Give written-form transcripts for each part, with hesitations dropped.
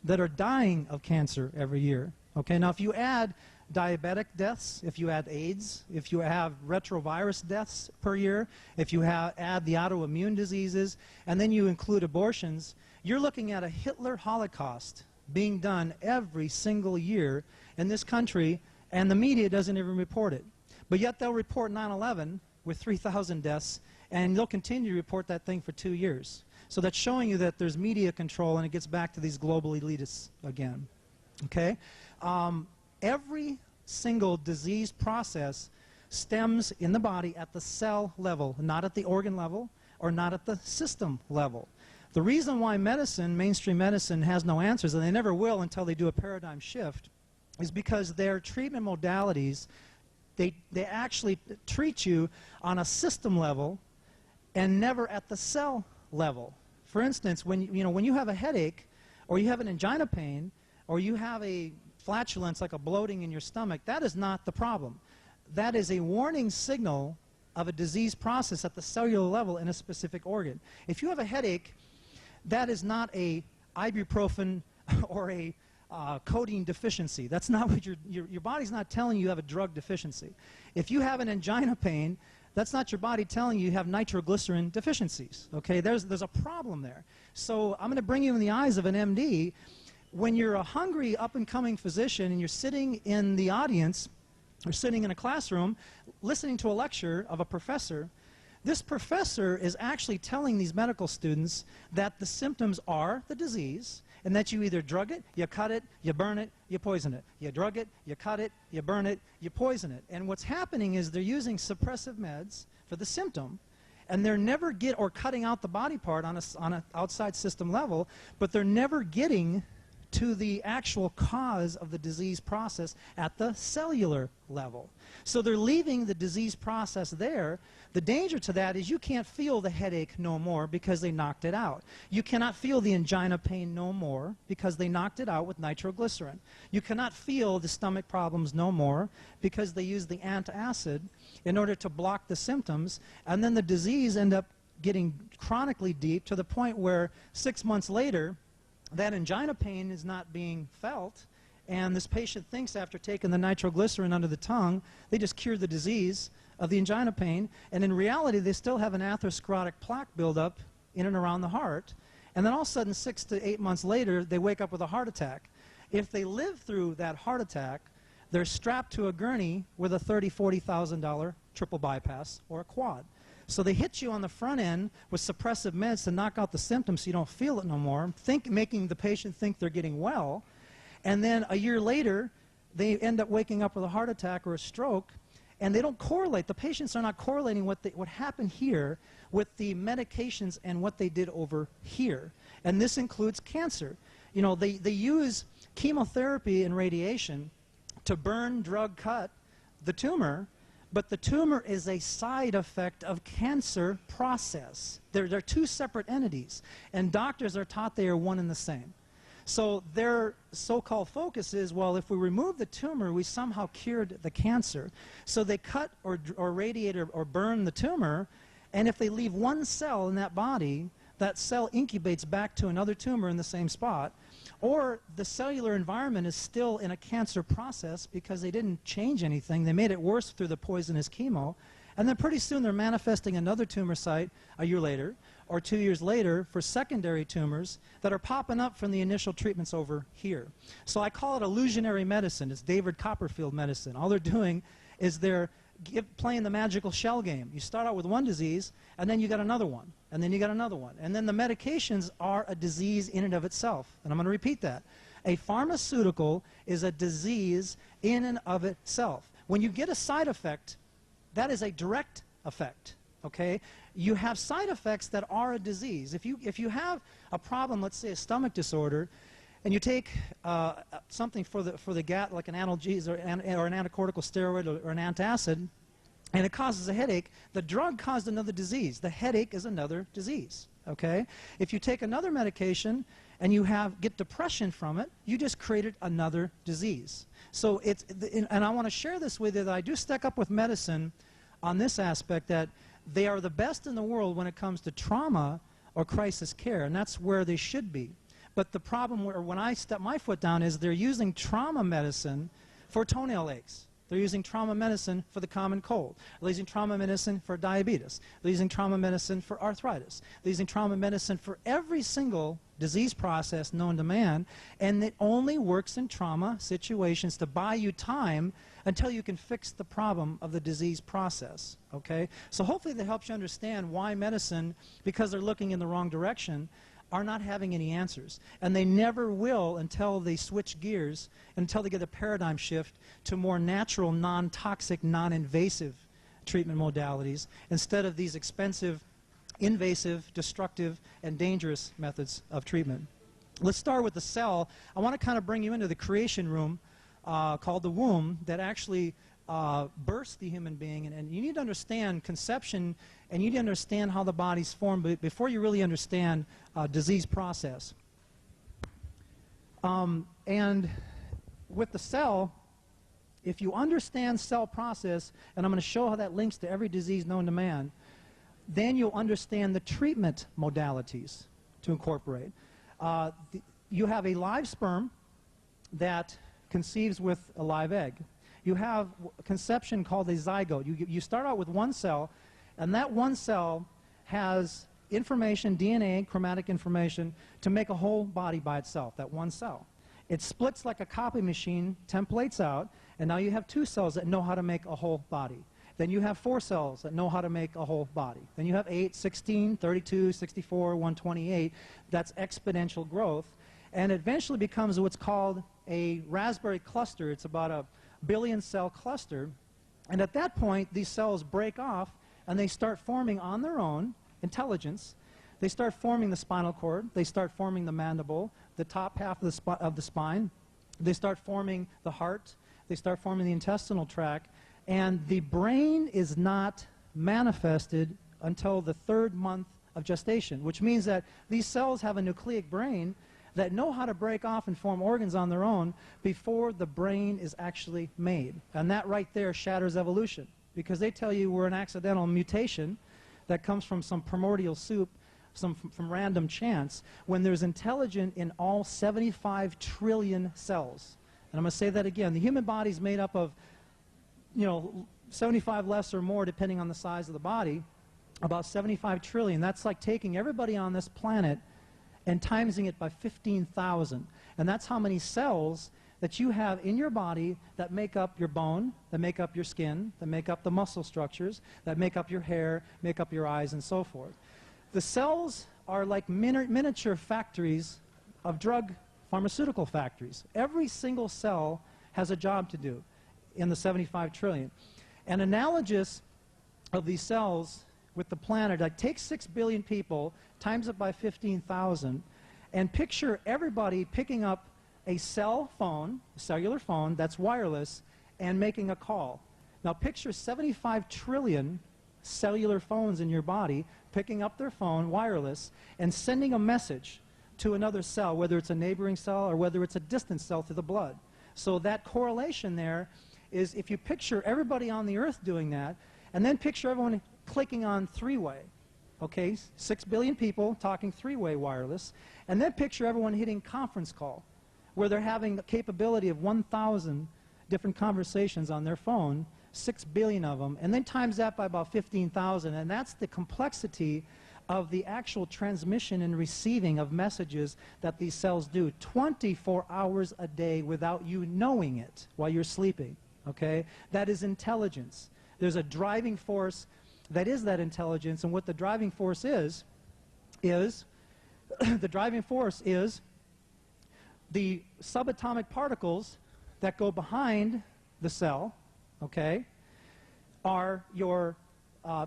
that are dying of cancer every year. Okay, now if you add diabetic deaths, if you add AIDS, if you have retrovirus deaths per year, if you add the autoimmune diseases, and then you include abortions, you're looking at a Hitler Holocaust being done every single year in this country, and the media doesn't even report it. But yet they'll report 9/11 with 3,000 deaths, and they'll continue to report that thing for 2 years. So that's showing you that there's media control, and it gets back to these global elitists again. Okay? Every single disease process stems in the body at the cell level, not at the organ level or not at the system level. The reason why medicine, mainstream medicine, has no answers, and they never will until they do a paradigm shift, is because their treatment modalities, they actually treat you on a system level and never at the cell level. For instance, when you have a headache, or you have an angina pain, or you have a flatulence like a bloating in your stomach, that is not the problem. That is a warning signal of a disease process at the cellular level in a specific organ. If you have a headache, that is not a ibuprofen or a codeine deficiency. That's not what your body's not telling you have a drug deficiency. If you have an angina pain, that's not your body telling you have nitroglycerin deficiencies. Okay, there's a problem there. So I'm going to bring you in the eyes of an MD. When you're a hungry up-and-coming physician and you're sitting in the audience or sitting in a classroom listening to a lecture of a professor, this professor is actually telling these medical students that the symptoms are the disease, and that you either drug it, you cut it, you burn it, you poison it. You drug it, you cut it, you burn it, you poison it. And what's happening is they're using suppressive meds for the symptom, and they're never cutting out the body part on an outside system level, but they're never getting to the actual cause of the disease process at the cellular level. So they're leaving the disease process there. The danger to that is you can't feel the headache no more because they knocked it out. You cannot feel the angina pain no more because they knocked it out with nitroglycerin. You cannot feel the stomach problems no more because they used the antacid in order to block the symptoms, and then the disease ended up getting chronically deep to the point where 6 months later, that angina pain is not being felt, and this patient thinks after taking the nitroglycerin under the tongue, they just cured the disease of the angina pain, and in reality they still have an atherosclerotic plaque buildup in and around the heart, and then all of a sudden 6 to 8 months later they wake up with a heart attack. If they live through that heart attack, they're strapped to a gurney with a $30,000, $40,000 triple bypass or a quad. So they hit you on the front end with suppressive meds to knock out the symptoms so you don't feel it no more, making the patient think they're getting well. And then a year later, they end up waking up with a heart attack or a stroke, and they don't correlate. The patients are not correlating what happened here with the medications and what they did over here. And this includes cancer. You know, they use chemotherapy and radiation to burn, drug, cut the tumor, but the tumor is a side effect of cancer process. They're two separate entities, and doctors are taught they are one and the same. So their so-called focus is, well, if we remove the tumor, we somehow cured the cancer. So they cut or radiate or burn the tumor, and if they leave one cell in that body, that cell incubates back to another tumor in the same spot, or the cellular environment is still in a cancer process because they didn't change anything. They made it worse through the poisonous chemo, and then pretty soon they're manifesting another tumor site a year later or 2 years later for secondary tumors that are popping up from the initial treatments over here. So I call it illusionary medicine. It's David Copperfield medicine. All they're doing is they're playing the magical shell game. You start out with one disease, and then you got another one, and then you got another one. And then the medications are a disease in and of itself. And I'm going to repeat that. A pharmaceutical is a disease in and of itself. When you get a side effect, that is a direct effect. Okay? You have side effects that are a disease. If you have a problem, let's say a stomach disorder, and you take something for the gut, like an analgesic or an anticortical steroid or an antacid, and it causes a headache, the drug caused another disease. The headache is another disease. Okay? If you take another medication and you get depression from it, you just created another disease. So and I want to share this with you, that I do stack up with medicine on this aspect, that they are the best in the world when it comes to trauma or crisis care, and that's where they should be. But the problem when I step my foot down is they're using trauma medicine for toenail aches. They're using trauma medicine for the common cold. They're using trauma medicine for diabetes. They're using trauma medicine for arthritis. They're using trauma medicine for every single disease process known to man, and it only works in trauma situations to buy you time until you can fix the problem of the disease process, okay? So hopefully that helps you understand why medicine, because they're looking in the wrong direction, are not having any answers. And they never will until they switch gears, until they get a paradigm shift to more natural, non-toxic, non-invasive treatment modalities instead of these expensive, invasive, destructive, and dangerous methods of treatment. Let's start with the cell. I want to kind of bring you into the creation room called the womb that actually bursts the human being. And you need to understand conception, and you need to understand how the body's formed before you really understand disease process. And with the cell, if you understand cell process, and I'm going to show how that links to every disease known to man, then you'll understand the treatment modalities to incorporate. You have a live sperm that conceives with a live egg. You have conception called a zygote. You start out with one cell, and that one cell has information, DNA, chromatic information, to make a whole body by itself, that one cell. It splits like a copy machine, templates out, and now you have two cells that know how to make a whole body. Then you have 4 cells that know how to make a whole body. Then you have 8, 16, 32, 64, 128. That's exponential growth. And it eventually becomes what's called a raspberry cluster. It's about a billion-cell cluster. And at that point, these cells break off, and they start forming on their own intelligence. They start forming the spinal cord. They start forming the mandible, the top half of the spine. They start forming the heart. They start forming the intestinal tract. And the brain is not manifested until the 3rd month of gestation, which means that these cells have a nucleic brain that know how to break off and form organs on their own before the brain is actually made. And that right there shatters evolution, because they tell you we're an accidental mutation that comes from some primordial soup, from random chance, when there's intelligence in all 75 trillion cells. And I'm going to say that again. The human body is made up of 75 less or more, depending on the size of the body, about 75 trillion. That's like taking everybody on this planet and timesing it by 15,000. And that's how many cells that you have in your body that make up your bone, that make up your skin, that make up the muscle structures, that make up your hair, make up your eyes, and so forth. The cells are like miniature factories of pharmaceutical factories. Every single cell has a job to do in the 75 trillion. An analogous of these cells with the planet, like take 6 billion people, times it by 15,000, and picture everybody picking up a cell phone, a cellular phone that's wireless, and making a call. Now picture 75 trillion cellular phones in your body picking up their phone, wireless, and sending a message to another cell, whether it's a neighboring cell or whether it's a distant cell through the blood. So that correlation there is, if you picture everybody on the earth doing that, and then picture everyone clicking on 3-way, okay, 6 billion people talking 3-way wireless, and then picture everyone hitting conference call, where they're having the capability of 1,000 different conversations on their phone, 6 billion of them, and then times that by about 15,000, and that's the complexity of the actual transmission and receiving of messages that these cells do 24 hours a day without you knowing it while you're sleeping, okay? That is intelligence. There's a driving force that is that intelligence, and what the driving force is the driving force is the subatomic particles that go behind the cell, okay, are your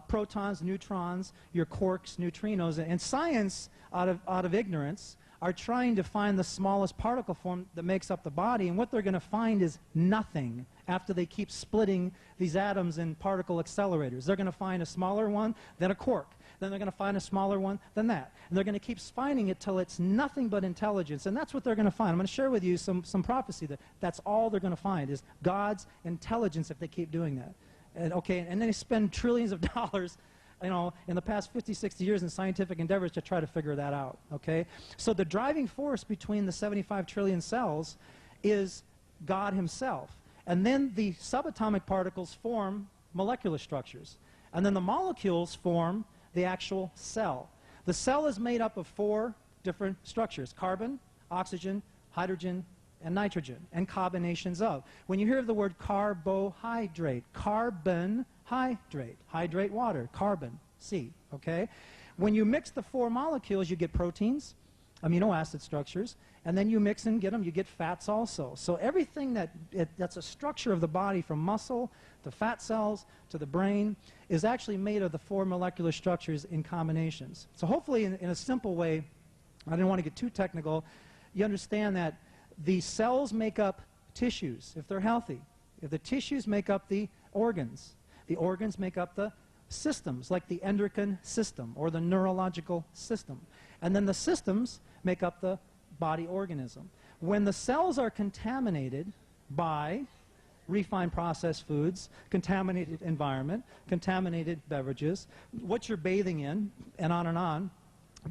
protons, neutrons, your quarks, neutrinos, and science, out of ignorance, are trying to find the smallest particle form that makes up the body, and what they're going to find is nothing after they keep splitting these atoms in particle accelerators. They're going to find a smaller one, then a quark. Then they're going to find a smaller one than that. And they're going to keep finding it till it's nothing but intelligence. And that's what they're going to find. I'm going to share with you some prophecy that's all they're going to find is God's intelligence if they keep doing that. And, okay, and then they spend trillions of dollars you know, in the past 50, 60 years in scientific endeavors to try to figure that out, okay? So the driving force between the 75 trillion cells is God himself. And then the subatomic particles form molecular structures. And then the molecules form the actual cell. The cell is made up of 4 different structures: carbon, oxygen, hydrogen, and nitrogen, and combinations of. When you hear the word carbohydrate, carbon hydrate, hydrate water, carbon, C, okay? When you mix the 4 molecules, you get proteins, amino acid structures, and then you mix and get them, you get fats also. So everything that's a structure of the body, from muscle to fat cells to the brain, is actually made of the 4 molecular structures in combinations. So hopefully in a simple way, I didn't want to get too technical, you understand that the cells make up tissues if they're healthy. If the tissues make up the organs make up the systems, like the endocrine system or the neurological system. And then the systems make up the body organism. When the cells are contaminated by refined processed foods, contaminated environment, contaminated beverages, what you're bathing in, and on,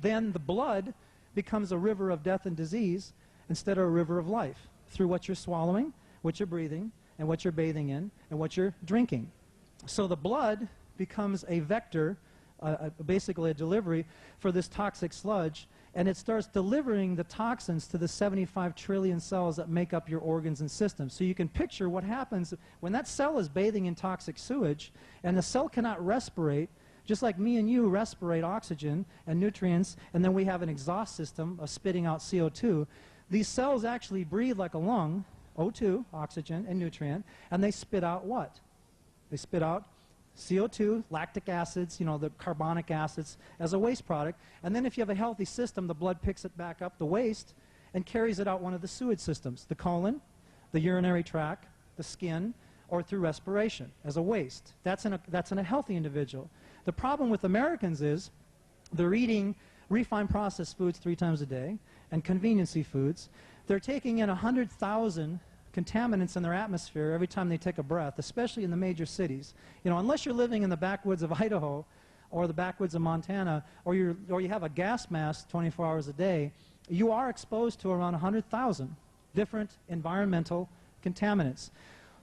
then the blood becomes a river of death and disease instead of a river of life, through what you're swallowing, what you're breathing, and what you're bathing in, and what you're drinking. So the blood becomes a vector, basically a delivery for this toxic sludge, and it starts delivering the toxins to the 75 trillion cells that make up your organs and systems. So you can picture what happens when that cell is bathing in toxic sewage, and the cell cannot respirate, just like me and you respirate oxygen and nutrients, and then we have an exhaust system of spitting out CO2. These cells actually breathe like a lung, O2, oxygen and nutrient, and they spit out what? They spit out CO2, lactic acids, you know, the carbonic acids, as a waste product. And then if you have a healthy system, the blood picks it back up, the waste, and carries it out one of the sewage systems, the colon, the urinary tract, the skin, or through respiration as a waste. That's in a healthy individual. The problem with Americans is they're eating refined processed foods 3 times a day and conveniency foods. They're taking in 100,000 contaminants in their atmosphere every time they take a breath, especially in the major cities. You know, unless you're living in the backwoods of Idaho or the backwoods of Montana, or you have a gas mask 24 hours a day, you are exposed to around 100,000 different environmental contaminants.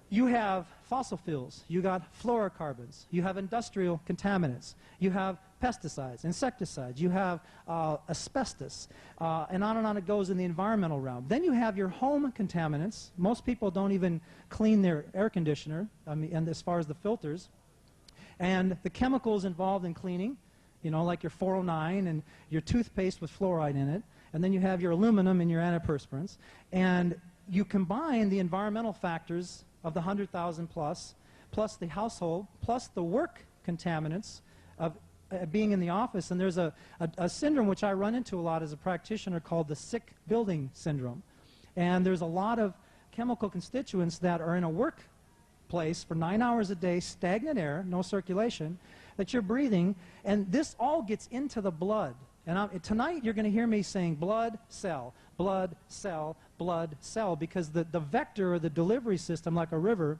You have fossil fuels, you got fluorocarbons, you have industrial contaminants, you have pesticides, insecticides, you have asbestos, and on it goes in the environmental realm. Then you have your home contaminants. Most people don't even clean their air conditioner, and as far as the filters. And the chemicals involved in cleaning, you know, like your 409 and your toothpaste with fluoride in it. And then you have your aluminum and your antiperspirants. And you combine the environmental factors of the 100,000 plus the household, plus the work contaminants of being in the office. And there's a syndrome which I run into a lot as a practitioner called the sick building syndrome. And there's a lot of chemical constituents that are in a workplace for 9 hours a day, stagnant air, no circulation, that you're breathing, and this all gets into the blood. And tonight you're going to hear me saying blood cell, blood cell, blood cell, because the vector or the delivery system, like a river,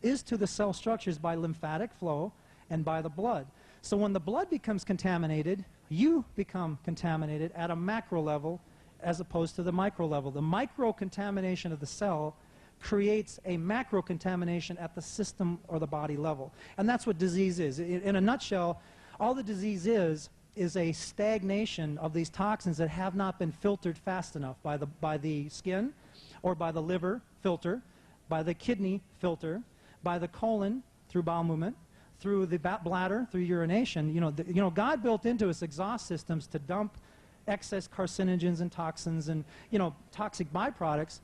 is to the cell structures by lymphatic flow and by the blood. So when the blood becomes contaminated, you become contaminated at a macro level as opposed to the micro level. The micro contamination of the cell creates a macro contamination at the system or the body level. And that's what disease is. In a nutshell, all the disease is a stagnation of these toxins that have not been filtered fast enough by the skin, or by the liver filter, by the kidney filter, by the colon through bowel movement, through the bladder through urination. You know, God built into us exhaust systems to dump excess carcinogens and toxins and, you know, toxic byproducts.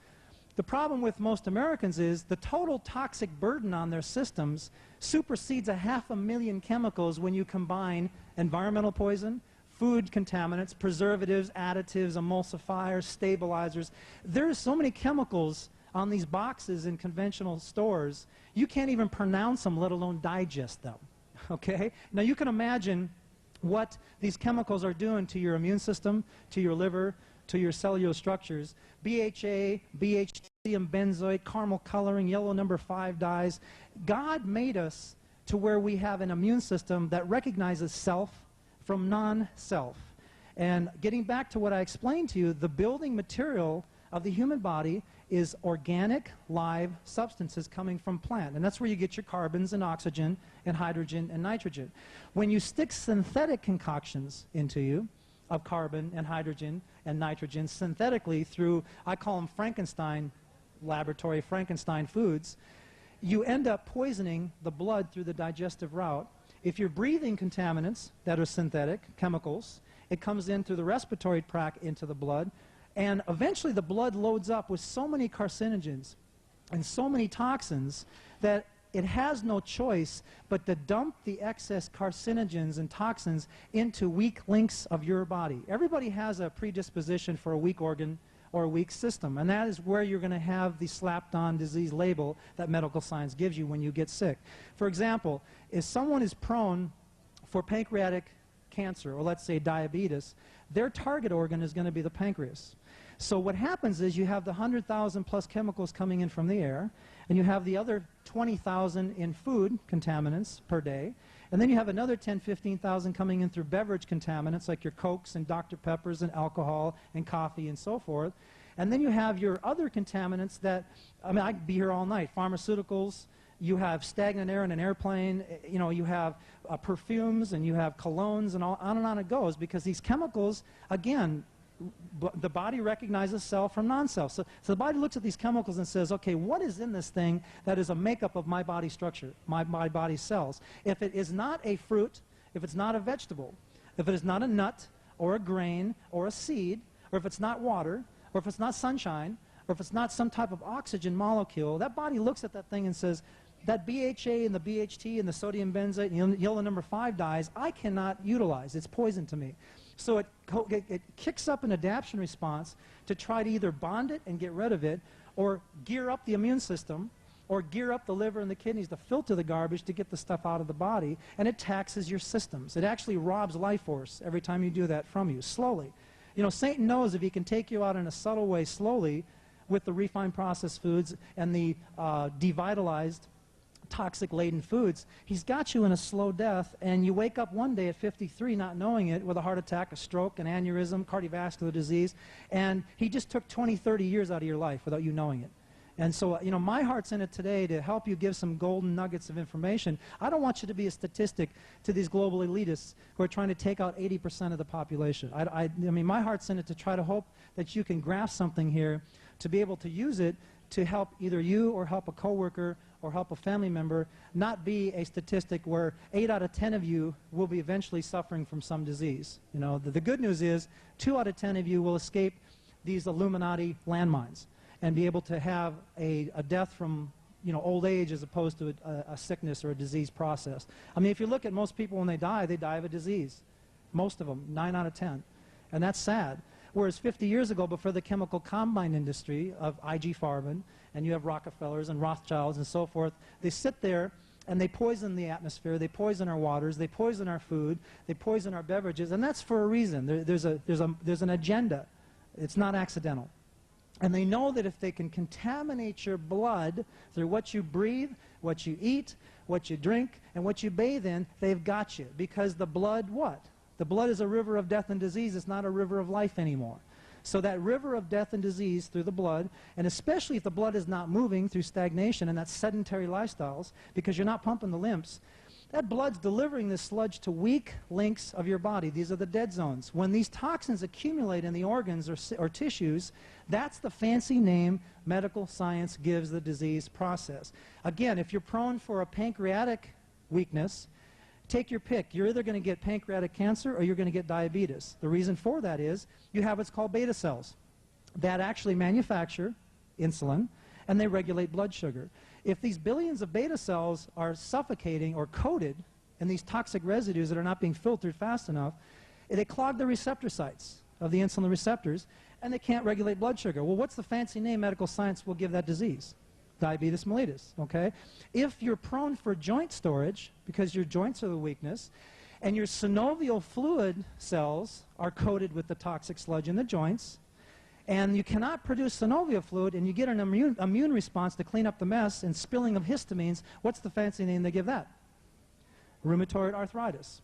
The problem with most Americans is the total toxic burden on their systems supersedes 500,000 chemicals when you combine environmental poison, food contaminants, preservatives, additives, emulsifiers, stabilizers. There's so many chemicals on these boxes in conventional stores, you can't even pronounce them, let alone digest them. Okay? Now you can imagine what these chemicals are doing to your immune system, to your liver, to your cellular structures. BHA, BHT, benzoate, caramel coloring, yellow number 5 dyes. God made us to where we have an immune system that recognizes self from non-self. And getting back to what I explained to you, the building material of the human body is organic, live substances coming from plant. And that's where you get your carbons and oxygen and hydrogen and nitrogen. When you stick synthetic concoctions into you of carbon and hydrogen and nitrogen synthetically through, I call them Frankenstein laboratory, Frankenstein foods, you end up poisoning the blood through the digestive route. If you're breathing contaminants that are synthetic, chemicals, it comes in through the respiratory tract into the blood, and eventually the blood loads up with so many carcinogens and so many toxins that it has no choice but to dump the excess carcinogens and toxins into weak links of your body. Everybody has a predisposition for a weak organ or a weak system, and that is where you're going to have the slapped-on disease label that medical science gives you when you get sick. For example, if someone is prone for pancreatic cancer, or let's say diabetes, their target organ is going to be the pancreas. So what happens is you have the 100,000 plus chemicals coming in from the air, and you have the other 20,000 in food contaminants per day, and then you have another 10, 15,000 coming in through beverage contaminants like your Cokes and Dr. Peppers and alcohol and coffee and so forth. And then you have your other contaminants that, I mean, I could be here all night, pharmaceuticals, you have stagnant air in an airplane, you know, you have perfumes and you have colognes and on and on it goes, because these chemicals, again, the body recognizes self from non-self. So the body looks at these chemicals and says, okay, what is in this thing that is a makeup of my body structure, my body cells? If it is not a fruit, if it's not a vegetable, if it is not a nut or a grain or a seed, or if it's not water, or if it's not sunshine, or if it's not some type of oxygen molecule, that body looks at that thing and says, that BHA and the BHT and the sodium benzoate and yellow number 5 dyes, I cannot utilize. It's poison to me. So it kicks up an adaptation response to try to either bond it and get rid of it, or gear up the immune system, or gear up the liver and the kidneys to filter the garbage to get the stuff out of the body, and it taxes your systems. It actually robs life force every time you do that from you, slowly. You know, Satan knows if he can take you out in a subtle way slowly with the refined processed foods and the devitalized toxic-laden foods, he's got you in a slow death, and you wake up one day at 53 not knowing it with a heart attack, a stroke, an aneurysm, cardiovascular disease, and he just took 20, 30 years out of your life without you knowing it. And so, you know, my heart's in it today to help you give some golden nuggets of information. I don't want you to be a statistic to these global elitists who are trying to take out 80% of the population. I mean, my heart's in it to try to hope that you can grasp something here to be able to use it to help either you or help a coworker or help a family member not be a statistic where 8 out of 10 of you will be eventually suffering from some disease. You know, the good news is 2 out of 10 of you will escape these Illuminati landmines and be able to have a death from, you know, old age as opposed to a sickness or a disease process. I mean, if you look at most people when they die of a disease. Most of them, 9 out of 10. And that's sad. Whereas 50 years ago, before the chemical combine industry of IG Farben, and you have Rockefellers and Rothschilds and so forth, they sit there and they poison the atmosphere, they poison our waters, they poison our food, they poison our beverages, and that's for a reason. There's an agenda. It's not accidental. And they know that if they can contaminate your blood through what you breathe, what you eat, what you drink, and what you bathe in, they've got you. Because the blood, what? The blood is a river of death and disease. It's not a river of life anymore. So that river of death and disease through the blood, and especially if the blood is not moving through stagnation and that's sedentary lifestyles, because you're not pumping the lymphs, that blood's delivering this sludge to weak links of your body. These are the dead zones. When these toxins accumulate in the organs or tissues, that's the fancy name medical science gives the disease process. Again, if you're prone for a pancreatic weakness, take your pick. You're either going to get pancreatic cancer or you're going to get diabetes. The reason for that is you have what's called beta cells that actually manufacture insulin, and they regulate blood sugar. If these billions of beta cells are suffocating or coated in these toxic residues that are not being filtered fast enough, they clog the receptor sites of the insulin receptors, and they can't regulate blood sugar. Well, what's the fancy name medical science will give that disease? Diabetes mellitus, okay? If you're prone for joint storage, because your joints are the weakness, and your synovial fluid cells are coated with the toxic sludge in the joints, and you cannot produce synovial fluid, and you get an immune response to clean up the mess and spilling of histamines, what's the fancy name they give that? rheumatoid arthritis.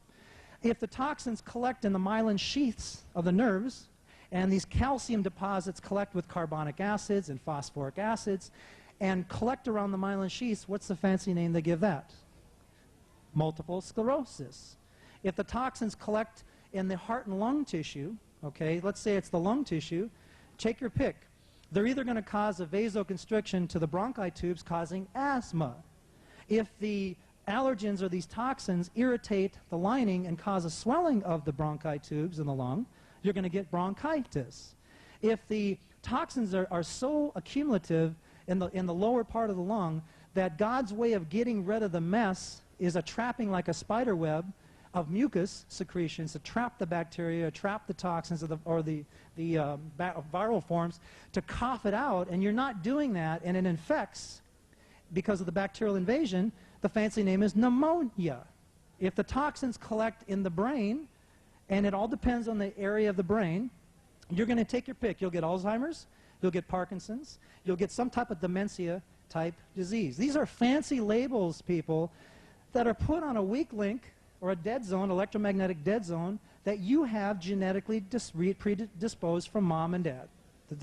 If the toxins collect in the myelin sheaths of the nerves, and these calcium deposits collect with carbonic acids and phosphoric acids, and collect around the myelin sheaths, what's the fancy name they give that? Multiple sclerosis. If the toxins collect in the heart and lung tissue, okay, let's say it's the lung tissue, take your pick. They're either going to cause a vasoconstriction to the bronchi tubes, causing asthma. If the allergens or these toxins irritate the lining and cause a swelling of the bronchi tubes in the lung, you're going to get bronchitis. If the toxins are so accumulative in the lower part of the lung that God's way of getting rid of the mess is a trapping like a spider web of mucus secretions to trap the bacteria, trap the toxins or the viral forms, to cough it out, and you're not doing that, and it infects because of the bacterial invasion. The fancy name is pneumonia. If the toxins collect in the brain, and it all depends on the area of the brain, you're going to take your pick. You'll get Alzheimer's, you'll get Parkinson's, you'll get some type of dementia type disease. These are fancy labels, people, that are put on a weak link or a dead zone, electromagnetic dead zone, that you have genetically predisposed from mom and dad,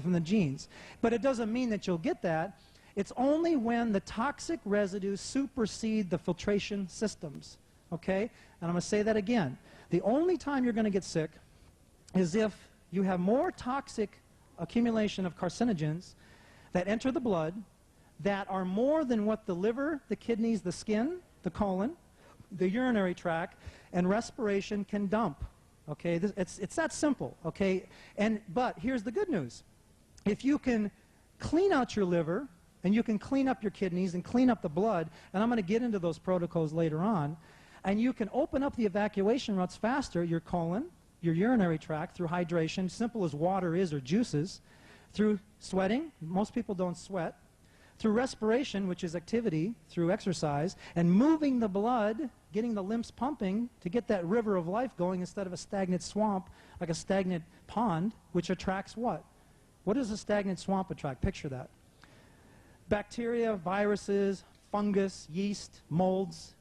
from the genes. But it doesn't mean that you'll get that. It's only when the toxic residues supersede the filtration systems, okay? And I'm going to say that again. The only time you're going to get sick is if you have more toxic accumulation of carcinogens that enter the blood that are more than what the liver, the kidneys, the skin, the colon, the urinary tract, and respiration can dump. Okay, it's that simple. Okay, but here's the good news: if you can clean out your liver, and you can clean up your kidneys and clean up the blood, and I'm going to get into those protocols later on, and you can open up the evacuation routes faster, your colon, your urinary tract, through hydration, simple as water is, or juices, through sweating, most people don't sweat, through respiration, which is activity, through exercise, and moving the blood, getting the lymphs pumping to get that river of life going instead of a stagnant swamp, like a stagnant pond, which attracts what? What does a stagnant swamp attract? Picture that. Bacteria, viruses, fungus, yeast, molds,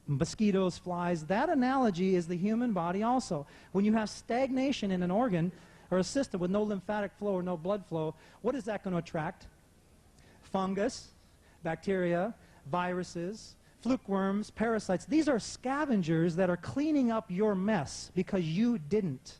mosquitoes, flies. That analogy is the human body also. When you have stagnation in an organ or a system with no lymphatic flow or no blood flow, what is that going to attract? Fungus, bacteria, viruses, fluke worms, parasites. These are scavengers that are cleaning up your mess because you didn't.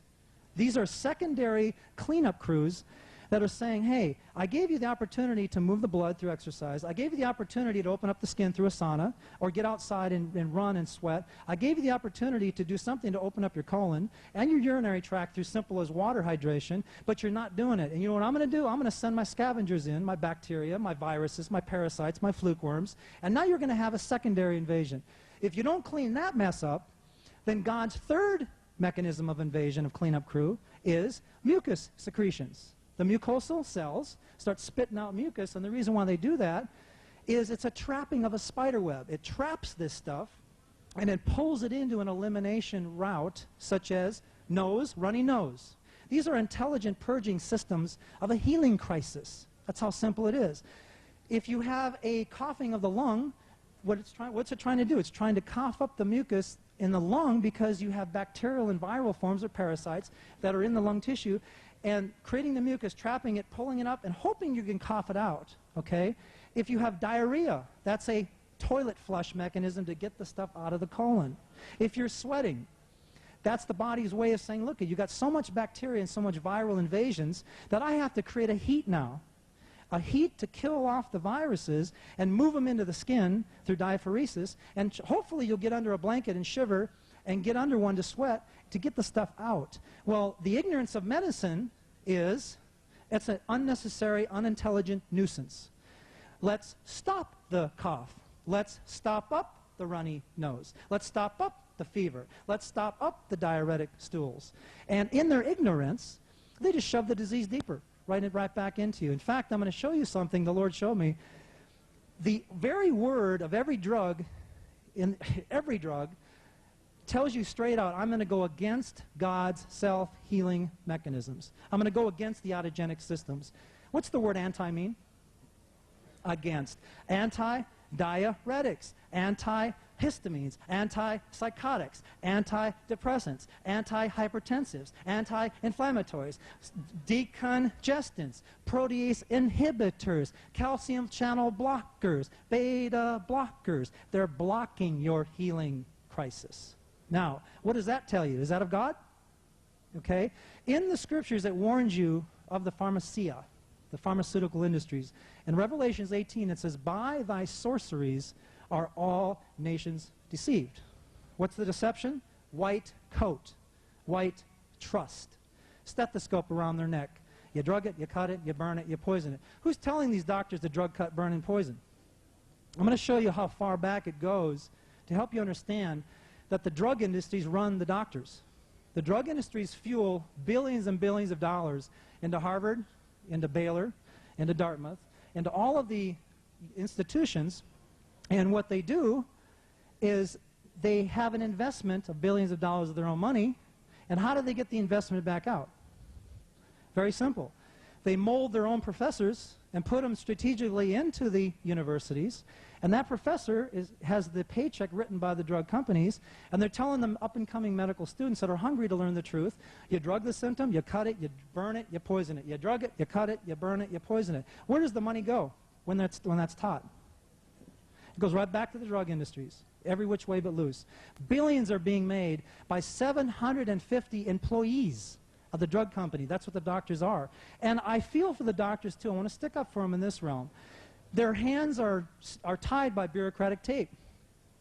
These are secondary cleanup crews that are saying, hey, I gave you the opportunity to move the blood through exercise. I gave you the opportunity to open up the skin through a sauna or get outside and run and sweat. I gave you the opportunity to do something to open up your colon and your urinary tract through simple as water hydration, but you're not doing it. And you know what I'm going to do? I'm going to send my scavengers in, my bacteria, my viruses, my parasites, my fluke worms, and now you're going to have a secondary invasion. If you don't clean that mess up, then God's third mechanism of invasion of cleanup crew is mucus secretions. The mucosal cells start spitting out mucus, and the reason why they do that is it's a trapping of a spider web. It traps this stuff, and it pulls it into an elimination route, such as nose, runny nose. These are intelligent purging systems of a healing crisis. That's how simple it is. If you have a coughing of the lung, what's it trying to do? It's trying to cough up the mucus in the lung because you have bacterial and viral forms or parasites that are in the lung tissue, and creating the mucus, trapping it, pulling it up, and hoping you can cough it out, okay? If you have diarrhea, that's a toilet flush mechanism to get the stuff out of the colon. If you're sweating, that's the body's way of saying, look, you got so much bacteria and so much viral invasions that I have to create a heat now. A heat to kill off the viruses and move them into the skin through diaphoresis, and hopefully you'll get under a blanket and shiver and get under one to sweat to get the stuff out. Well, the ignorance of medicine is it's an unnecessary, unintelligent nuisance. Let's stop the cough. Let's stop up the runny nose. Let's stop up the fever. Let's stop up the diuretic stools. And in their ignorance, they just shove the disease deeper, right back into you. In fact, I'm going to show you something the Lord showed me. The very word of every drug, in every drug, tells you straight out, I'm going to go against God's self-healing mechanisms. I'm going to go against the autogenic systems. What's the word anti mean? Against. Anti-diuretics. Anti antihistamines, antipsychotics, antidepressants, antihypertensives, anti-inflammatories, decongestants, protease inhibitors, calcium channel blockers, beta blockers. They're blocking your healing crisis. Now, what does that tell you? Is that of God? Okay? In the scriptures it warns you of the pharmacia, the pharmaceutical industries. In Revelations 18 it says, by thy sorceries are all nations deceived. What's the deception? White coat, white trust, stethoscope around their neck. You drug it, you cut it, you burn it, you poison it. Who's telling these doctors to drug, cut, burn, and poison? I'm going to show you how far back it goes to help you understand that the drug industries run the doctors. The drug industries fuel billions and billions of dollars into Harvard, into Baylor, into Dartmouth, into all of the institutions. And what they do is they have an investment of billions of dollars of their own money. And how do they get the investment back out? Very simple. They mold their own professors and put them strategically into the universities. And that professor has the paycheck written by the drug companies, and they're telling them up-and-coming medical students that are hungry to learn the truth, you drug the symptom, you cut it, you burn it, you poison it. You drug it, you cut it, you burn it, you poison it. Where does the money go when that's taught? It goes right back to the drug industries, every which way but loose. Billions are being made by 750 employees of the drug company. That's what the doctors are. And I feel for the doctors, too. I want to stick up for them in this realm. Their hands are tied by bureaucratic tape.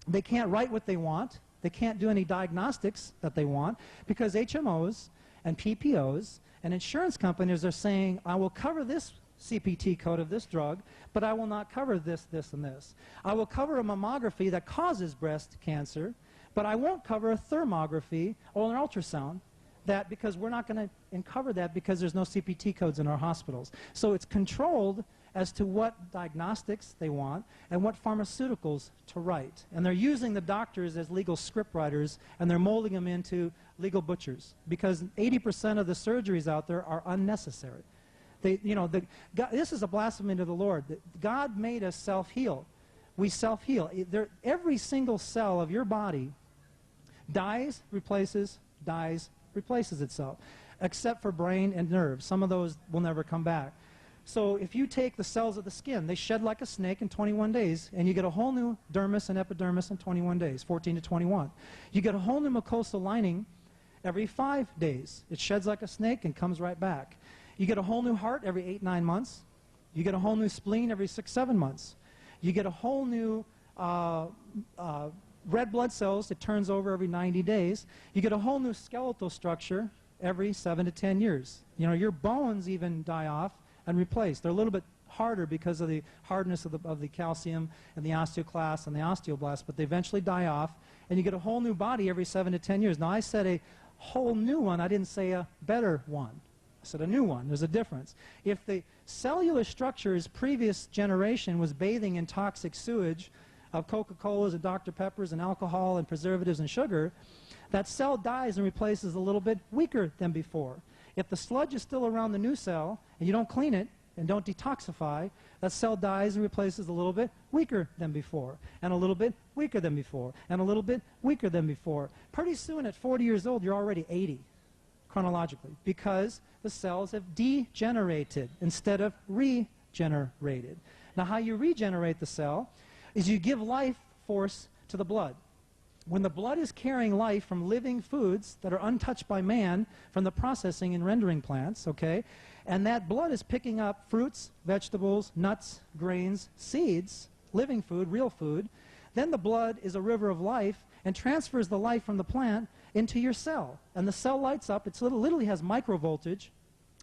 They can't write what they want. They can't do any diagnostics that they want because HMOs and PPOs and insurance companies are saying, I will cover this CPT code of this drug, but I will not cover this, this, and this. I will cover a mammography that causes breast cancer, but I won't cover a thermography or an ultrasound. That because we're not going to cover that because there's no CPT codes in our hospitals. So it's controlled as to what diagnostics they want and what pharmaceuticals to write. And they're using the doctors as legal script writers, and they're molding them into legal butchers because 80% of the surgeries out there are unnecessary. This is a blasphemy to the Lord. God made us self-heal. We self-heal. Every single cell of your body dies, replaces, replaces itself, except for brain and nerves. Some of those will never come back. So if you take the cells of the skin, they shed like a snake in 21 days, and you get a whole new dermis and epidermis in 21 days, 14 to 21. You get a whole new mucosal lining every 5 days. It sheds like a snake and comes right back. You get a whole new heart every 8, 9 months. You get a whole new spleen every 6, 7 months. You get a whole new red blood cells, it turns over every 90 days. You get a whole new skeletal structure every 7 to 10 years. You know, your bones even die off and replaced. They're a little bit harder because of the hardness of the calcium and the osteoclast and the osteoblast, but they eventually die off, and you get a whole new body every 7 to 10 years. Now, I said a whole new one. I didn't say a better one. I said a new one. There's a difference. If the cellular structure's previous generation was bathing in toxic sewage of Coca-Colas and Dr. Peppers and alcohol and preservatives and sugar, that cell dies and replaces a little bit weaker than before. If the sludge is still around the new cell and you don't clean it and don't detoxify, that cell dies and replaces a little bit weaker than before, and a little bit weaker than before, and a little bit weaker than before. Pretty soon at 40 years old, you're already 80 chronologically because the cells have degenerated instead of regenerated. Now, how you regenerate the cell is you give life force to the blood. When the blood is carrying life from living foods that are untouched by man from the processing and rendering plants, okay, and that blood is picking up fruits, vegetables, nuts, grains, seeds, living food, real food, then the blood is a river of life and transfers the life from the plant into your cell. And the cell lights up. It literally has microvoltage.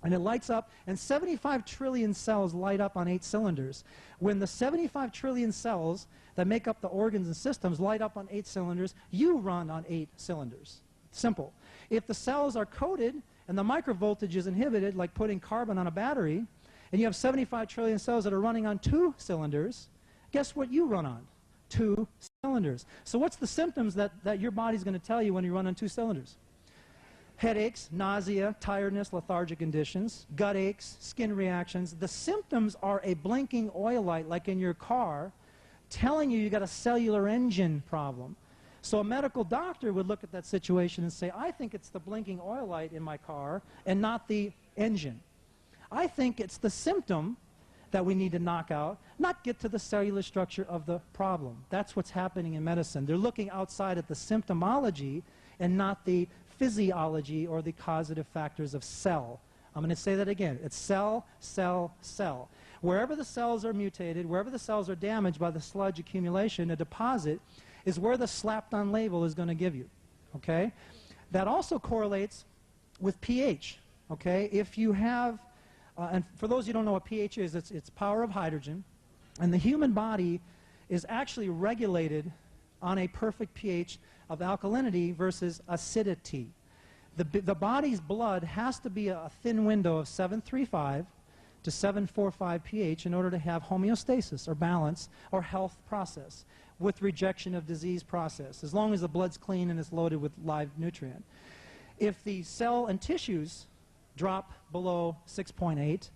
And it lights up, and 75 trillion cells light up on 8 cylinders. When the 75 trillion cells that make up the organs and systems light up on 8 cylinders, you run on 8 cylinders. Simple. If the cells are coated and the microvoltage is inhibited, like putting carbon on a battery, and you have 75 trillion cells that are running on 2 cylinders, guess what you run on? 2 cylinders. So what's the symptoms that your body's going to tell you when you run on 2 cylinders? Headaches, nausea, tiredness, lethargic conditions, gut aches, skin reactions. The symptoms are a blinking oil light like in your car telling you got a cellular engine problem. So a medical doctor would look at that situation and say, I think it's the blinking oil light in my car and not the engine. I think it's the symptom that we need to knock out, not get to the cellular structure of the problem. That's what's happening in medicine. They're looking outside at the symptomology and not the physiology or the causative factors of cell. I'm going to say that again. It's cell, cell, cell. Wherever the cells are mutated, wherever the cells are damaged by the sludge accumulation, a deposit, is where the slapped-on label is going to give you. Okay? That also correlates with pH. Okay? If you have, and for those who don't know what pH is, it's power of hydrogen, and the human body is actually regulated on a perfect pH of alkalinity versus acidity. The body's blood has to be a thin window of 735 to 745 pH in order to have homeostasis or balance or health process with rejection of disease process, as long as the blood's clean and it's loaded with live nutrient. If the cell and tissues drop below 6.8,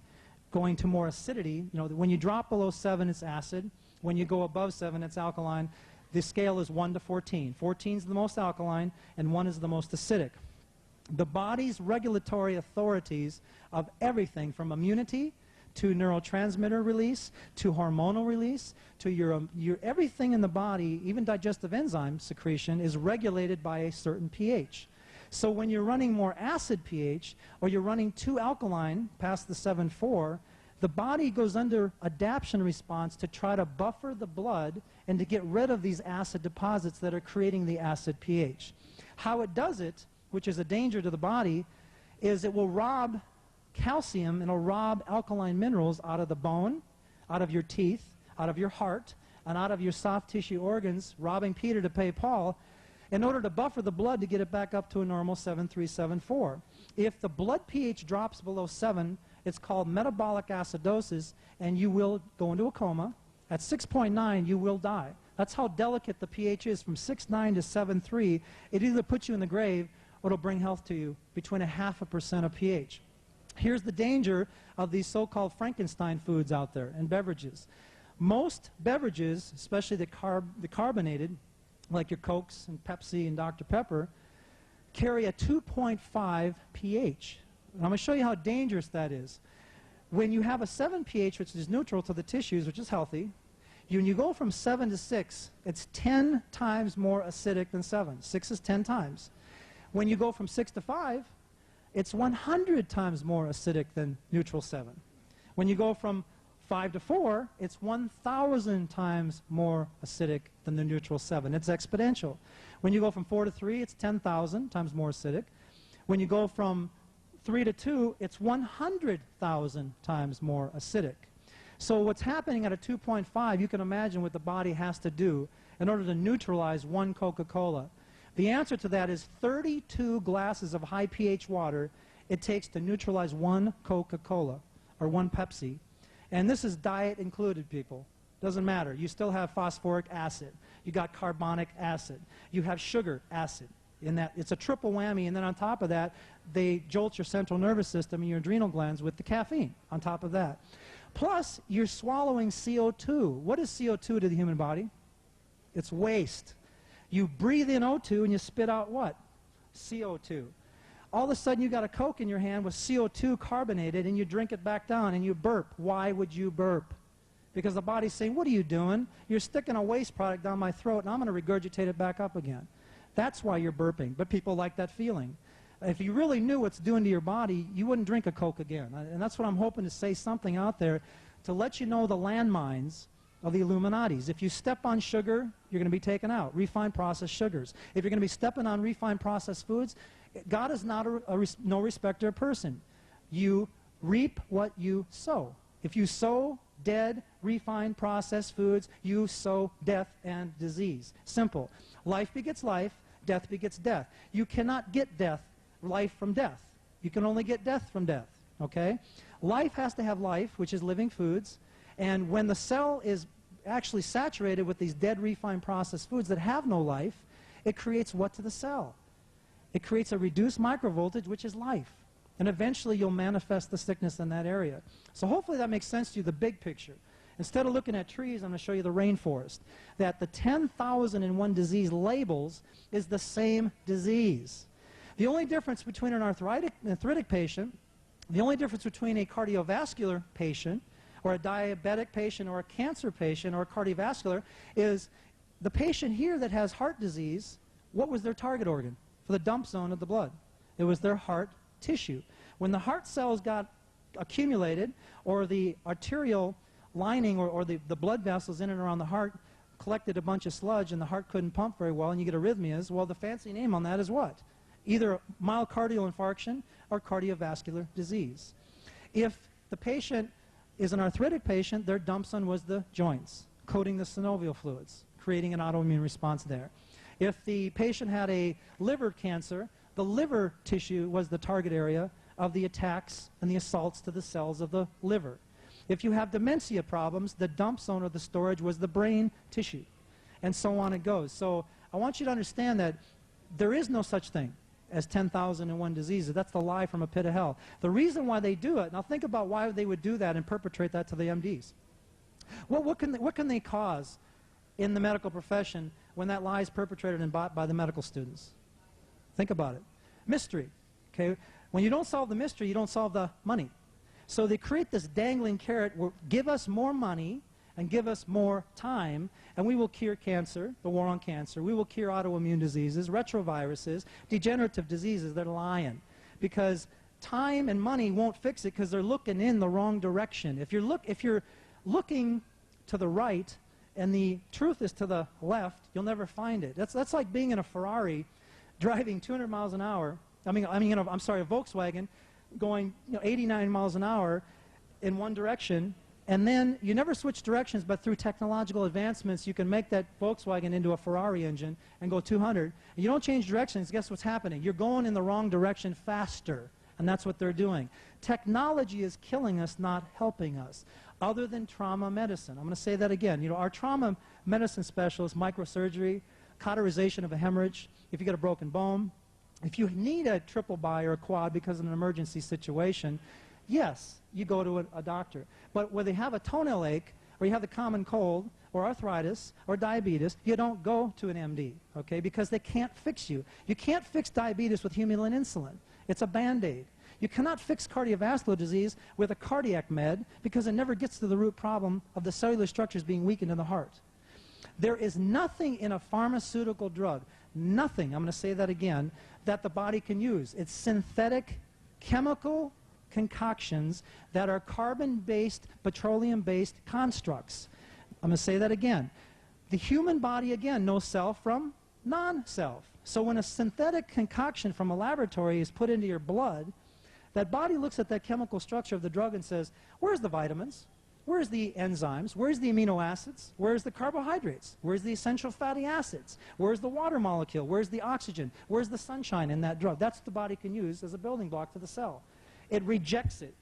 going to more acidity, you know, when you drop below 7, it's acid. When you go above 7, it's alkaline. The scale is 1 to 14. 14 is the most alkaline, and 1 is the most acidic. The body's regulatory authorities of everything from immunity to neurotransmitter release to hormonal release to your everything in the body, even digestive enzyme secretion, is regulated by a certain pH. So when you're running more acid pH or you're running too alkaline past the 7.4, the body goes under adaptation response to try to buffer the blood and to get rid of these acid deposits that are creating the acid pH. How it does it, which is a danger to the body, is it will rob calcium and it'll rob alkaline minerals out of the bone, out of your teeth, out of your heart, and out of your soft tissue organs, robbing Peter to pay Paul, in order to buffer the blood to get it back up to a normal 7.3, 7.4. If the blood pH drops below 7, it's called metabolic acidosis, and you will go into a coma. At 6.9, you will die. That's how delicate the pH is. From 6.9 to 7.3, it either puts you in the grave or it'll bring health to you between 0.5% of pH. Here's the danger of these so-called Frankenstein foods out there and beverages. Most beverages, especially the carbonated, like your Cokes and Pepsi and Dr. Pepper, carry a 2.5 pH. And I'm going to show you how dangerous that is. When you have a 7 pH, which is neutral to the tissues, which is healthy, when you go from 7 to 6, it's 10 times more acidic than 7. 6 is 10 times. When you go from 6 to 5, it's 100 times more acidic than neutral 7. When you go from 5 to 4, it's 1,000 times more acidic than the neutral 7. It's exponential. When you go from 4 to 3, it's 10,000 times more acidic. When you go from 3 to 2, it's 100,000 times more acidic. So what's happening at a 2.5, you can imagine what the body has to do in order to neutralize one Coca-Cola. The answer to that is 32 glasses of high pH water it takes to neutralize one Coca-Cola or one Pepsi. And this is diet included, people. Doesn't matter. You still have phosphoric acid. You got carbonic acid. You have sugar acid. In that, it's a triple whammy, and then on top of that, they jolt your central nervous system and your adrenal glands with the caffeine on top of that. Plus, you're swallowing CO2. What is CO2 to the human body? It's waste. You breathe in O2 and you spit out what? CO2. All of a sudden you got a Coke in your hand with CO2 carbonated and you drink it back down and you burp. Why would you burp? Because the body's saying, what are you doing? You're sticking a waste product down my throat and I'm going to regurgitate it back up again. That's why you're burping. But people like that feeling. If you really knew what's doing to your body, you wouldn't drink a Coke again. And that's what I'm hoping to say something out there to let you know the landmines of the Illuminatis. If you step on sugar, you're going to be taken out. Refined processed sugars. If you're going to be stepping on refined processed foods, God is not no respecter of person. You reap what you sow. If you sow dead, refined, processed foods, you sow death and disease. Simple. Life begets life, death begets death. You cannot get life from death. You can only get death from death, okay? Life has to have life, which is living foods, and when the cell is actually saturated with these dead, refined, processed foods that have no life, it creates what to the cell? It creates a reduced microvoltage, which is life. And eventually you'll manifest the sickness in that area. So hopefully that makes sense to you, the big picture. Instead of looking at trees, I'm going to show you the rainforest. That the 10,001 disease labels is the same disease. The only difference between an arthritic patient, the only difference between a cardiovascular patient, or a diabetic patient, or a cancer patient, or a cardiovascular, is the patient here that has heart disease, what was their target organ for the dump zone of the blood? It was their heart tissue. When the heart cells got accumulated, or the arterial lining or the blood vessels in and around the heart collected a bunch of sludge and the heart couldn't pump very well and you get arrhythmias, well, the fancy name on that is what? Either myocardial infarction or cardiovascular disease. If the patient is an arthritic patient, their dump zone was the joints, coating the synovial fluids, creating an autoimmune response there. If the patient had a liver cancer, the liver tissue was the target area of the attacks and the assaults to the cells of the liver. If you have dementia problems, the dump zone or the storage was the brain tissue, and so on it goes. So I want you to understand that there is no such thing as 10,001 diseases. That's the lie from a pit of hell. The reason why they do it, now think about why they would do that and perpetrate that to the MDs. What can they cause in the medical profession when that lie is perpetrated and bought by the medical students? Think about it. Mystery. Okay? When you don't solve the mystery, you don't solve the money. So they create this dangling carrot, give us more money and give us more time, and we will cure cancer, the war on cancer. We will cure autoimmune diseases, retroviruses, degenerative diseases. They're lying. Because time and money won't fix it because they're looking in the wrong direction. If you're looking to the right and the truth is to the left, you'll never find it. That's like being in a Ferrari driving 200 miles an hour. I'm sorry, a Volkswagen going 89 miles an hour in one direction, and then you never switch directions, but through technological advancements you can make that Volkswagen into a Ferrari engine and go 200. And you don't change directions, guess what's happening? You're going in the wrong direction faster, and that's what they're doing. Technology is killing us, not helping us, other than trauma medicine. I'm going to say that again. Our trauma medicine specialists, microsurgery, cauterization of a hemorrhage, if you get a broken bone, if you need a triple bi or a quad because of an emergency situation, yes, you go to a doctor. But when they have a toenail ache, or you have the common cold, or arthritis, or diabetes, you don't go to an MD, okay, because they can't fix you. You can't fix diabetes with Humulin insulin. It's a Band-Aid. You cannot fix cardiovascular disease with a cardiac med because it never gets to the root problem of the cellular structures being weakened in the heart. There is nothing in a pharmaceutical drug, nothing, I'm going to say that again, that the body can use. It's synthetic chemical concoctions that are carbon-based, petroleum-based constructs. I'm going to say that again. The human body, again, knows self from non-self. So when a synthetic concoction from a laboratory is put into your blood, that body looks at that chemical structure of the drug and says, where's the vitamins? Where's the enzymes? Where's the amino acids? Where's the carbohydrates? Where's the essential fatty acids? Where's the water molecule? Where's the oxygen? Where's the sunshine in that drug? That's what the body can use as a building block to the cell. It rejects it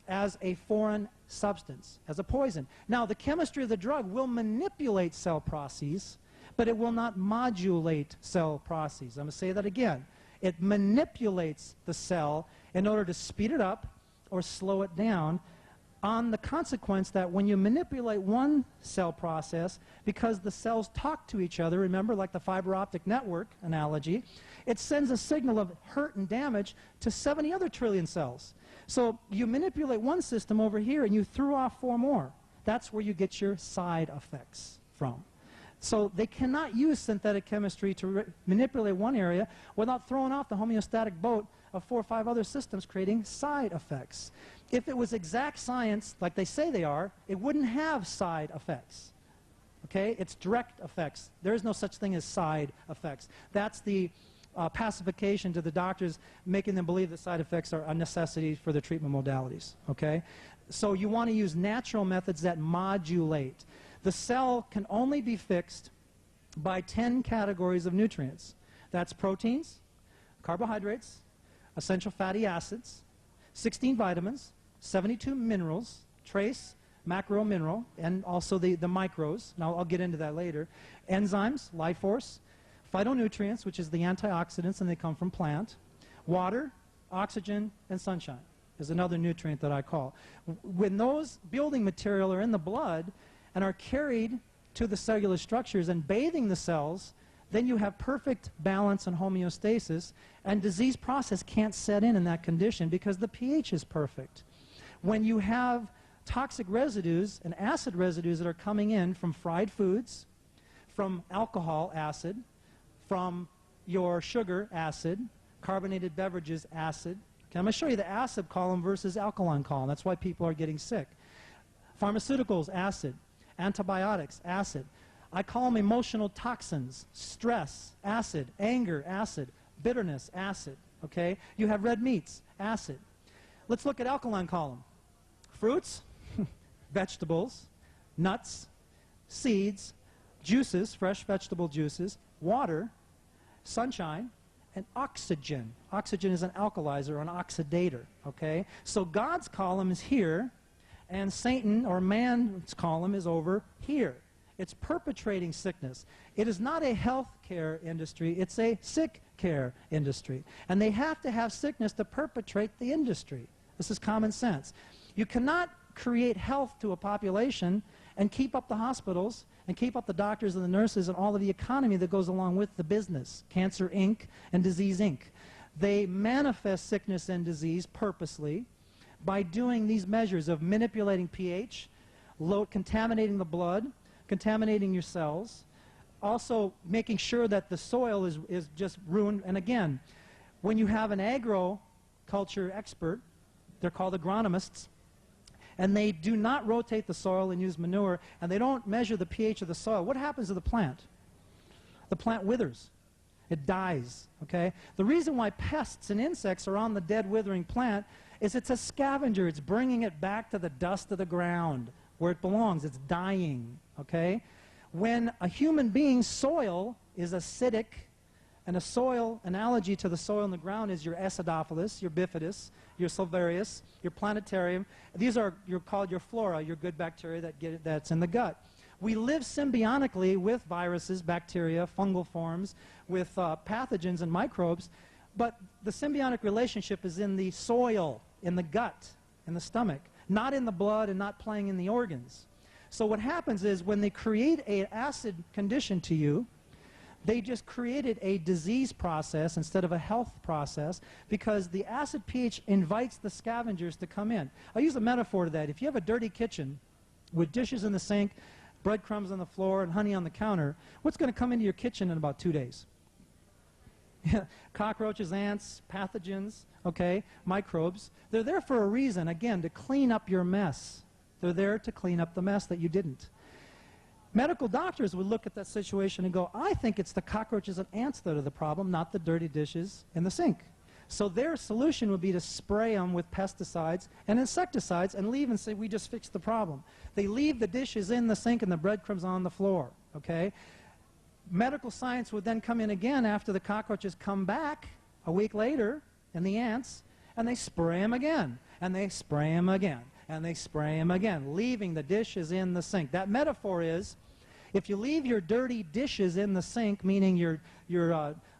as a foreign substance, as a poison. Now, the chemistry of the drug will manipulate cell processes, but it will not modulate cell processes. I'm going to say that again. It manipulates the cell in order to speed it up or slow it down, on the consequence that when you manipulate one cell process, because the cells talk to each other, remember, like the fiber optic network analogy, it sends a signal of hurt and damage to 70 other trillion cells. So you manipulate one system over here and you threw off 4 more. That's where you get your side effects from. So they cannot use synthetic chemistry to manipulate one area without throwing off the homeostatic boat of 4 or 5 other systems, creating side effects. If it was exact science, like they say they are, it wouldn't have side effects. Okay? It's direct effects. There is no such thing as side effects. That's the pacification to the doctors, making them believe that side effects are a necessity for the treatment modalities. Okay? So you want to use natural methods that modulate. The cell can only be fixed by 10 categories of nutrients. That's proteins, carbohydrates, essential fatty acids, 16 vitamins, 72 minerals, trace, macro mineral, and also the micros. Now I'll get into that later. Enzymes, life force, phytonutrients, which is the antioxidants, and they come from plant. Water, oxygen, and sunshine is another nutrient that I call. When those building material are in the blood, and are carried to the cellular structures and bathing the cells, then you have perfect balance and homeostasis, and disease process can't set in that condition because the pH is perfect. When you have toxic residues and acid residues that are coming in from fried foods, from alcohol acid, from your sugar acid, carbonated beverages acid. Okay, I'm going to show you the acid column versus alkaline column. That's why people are getting sick. Pharmaceuticals, acid. Antibiotics, acid. I call them emotional toxins. Stress, acid. Anger, acid. Bitterness, acid. Okay? You have red meats, acid. Let's look at alkaline column. Fruits, vegetables, nuts, seeds, juices, fresh vegetable juices, water, sunshine, and oxygen. Oxygen is an alkalizer or an oxidator. Okay? So God's column is here, and Satan or man's column is over here. It's perpetrating sickness. It is not a health care industry, it's a sick care industry. And they have to have sickness to perpetrate the industry. This is common sense. You cannot create health to a population and keep up the hospitals and keep up the doctors and the nurses and all of the economy that goes along with the business. Cancer Inc. and Disease Inc. They manifest sickness and disease purposely by doing these measures of manipulating pH, contaminating the blood, contaminating your cells, also making sure that the soil is just ruined. And again, when you have an agriculture expert, they're called agronomists, and they do not rotate the soil and use manure, and they don't measure the pH of the soil, what happens to the plant? The plant withers. It dies, okay? The reason why pests and insects are on the dead, withering plant is it's a scavenger. It's bringing it back to the dust of the ground where it belongs. It's dying, okay? When a human being's soil is acidic, and a soil analogy to the soil in the ground is your acidophilus, your bifidus, your salvarius, your planetarium. These are called your flora, your good bacteria that's in the gut. We live symbiotically with viruses, bacteria, fungal forms, with pathogens and microbes, but the symbiotic relationship is in the soil, in the gut, in the stomach, not in the blood and not playing in the organs. So what happens is when they create an acid condition to you, they just created a disease process instead of a health process because the acid pH invites the scavengers to come in. I'll use a metaphor to that. If you have a dirty kitchen with dishes in the sink, breadcrumbs on the floor, and honey on the counter, what's going to come into your kitchen in about 2 days? Cockroaches, ants, pathogens, okay, microbes. They're there for a reason, again, to clean up your mess. They're there to clean up the mess that you didn't. Medical doctors would look at that situation and go, I think it's the cockroaches and ants that are the problem, not the dirty dishes in the sink. So their solution would be to spray them with pesticides and insecticides and leave and say, we just fixed the problem. They leave the dishes in the sink and the breadcrumbs on the floor, okay? Medical science would then come in again after the cockroaches come back a week later, and the ants, and they spray them again, and they spray them again, and they spray them again, leaving the dishes in the sink. That metaphor is, if you leave your dirty dishes in the sink, meaning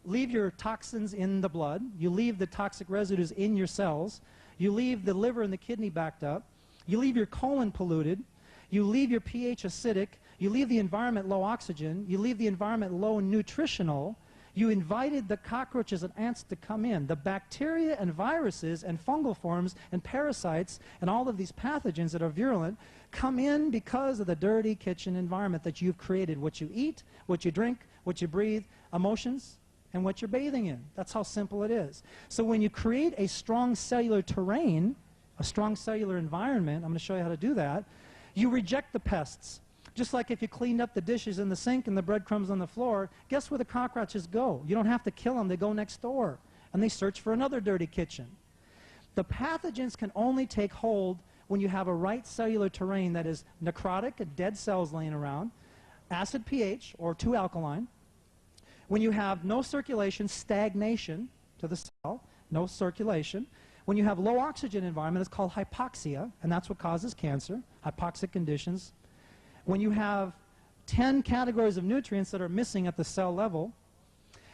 leave your toxins in the blood, you leave the toxic residues in your cells, you leave the liver and the kidney backed up, you leave your colon polluted, you leave your pH acidic, you leave the environment low oxygen, you leave the environment low nutritional, you invited the cockroaches and ants to come in. The bacteria and viruses and fungal forms and parasites and all of these pathogens that are virulent come in because of the dirty kitchen environment that you've created. What you eat, what you drink, what you breathe, emotions, and what you're bathing in. That's how simple it is. So when you create a strong cellular terrain, a strong cellular environment, I'm going to show you how to do that, you reject the pests. Just like if you cleaned up the dishes in the sink and the breadcrumbs on the floor, guess where the cockroaches go? You don't have to kill them, they go next door. And they search for another dirty kitchen. The pathogens can only take hold when you have a right cellular terrain that is necrotic, dead cells laying around, acid pH, or too alkaline. When you have no circulation, stagnation to the cell, no circulation. When you have low oxygen environment, it's called hypoxia, and that's what causes cancer, hypoxic conditions. When you have 10 categories of nutrients that are missing at the cell level,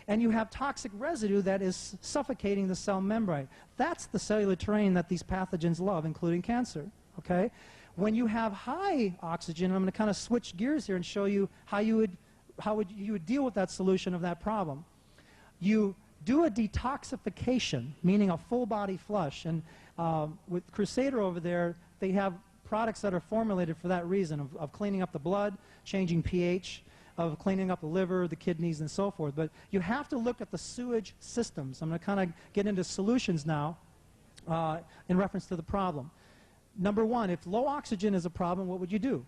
and you have toxic residue that is suffocating the cell membrane. That's the cellular terrain that these pathogens love, including cancer, okay? When you have high oxygen, I'm going to kind of switch gears here and show you how you would deal with that solution of that problem. You do a detoxification, meaning a full body flush. And with Crusader over there, they have products that are formulated for that reason, of cleaning up the blood, changing pH, of cleaning up the liver, the kidneys, and so forth. But you have to look at the sewage systems. I'm going to kind of get into solutions now in reference to the problem. Number one, if low oxygen is a problem, what would you do?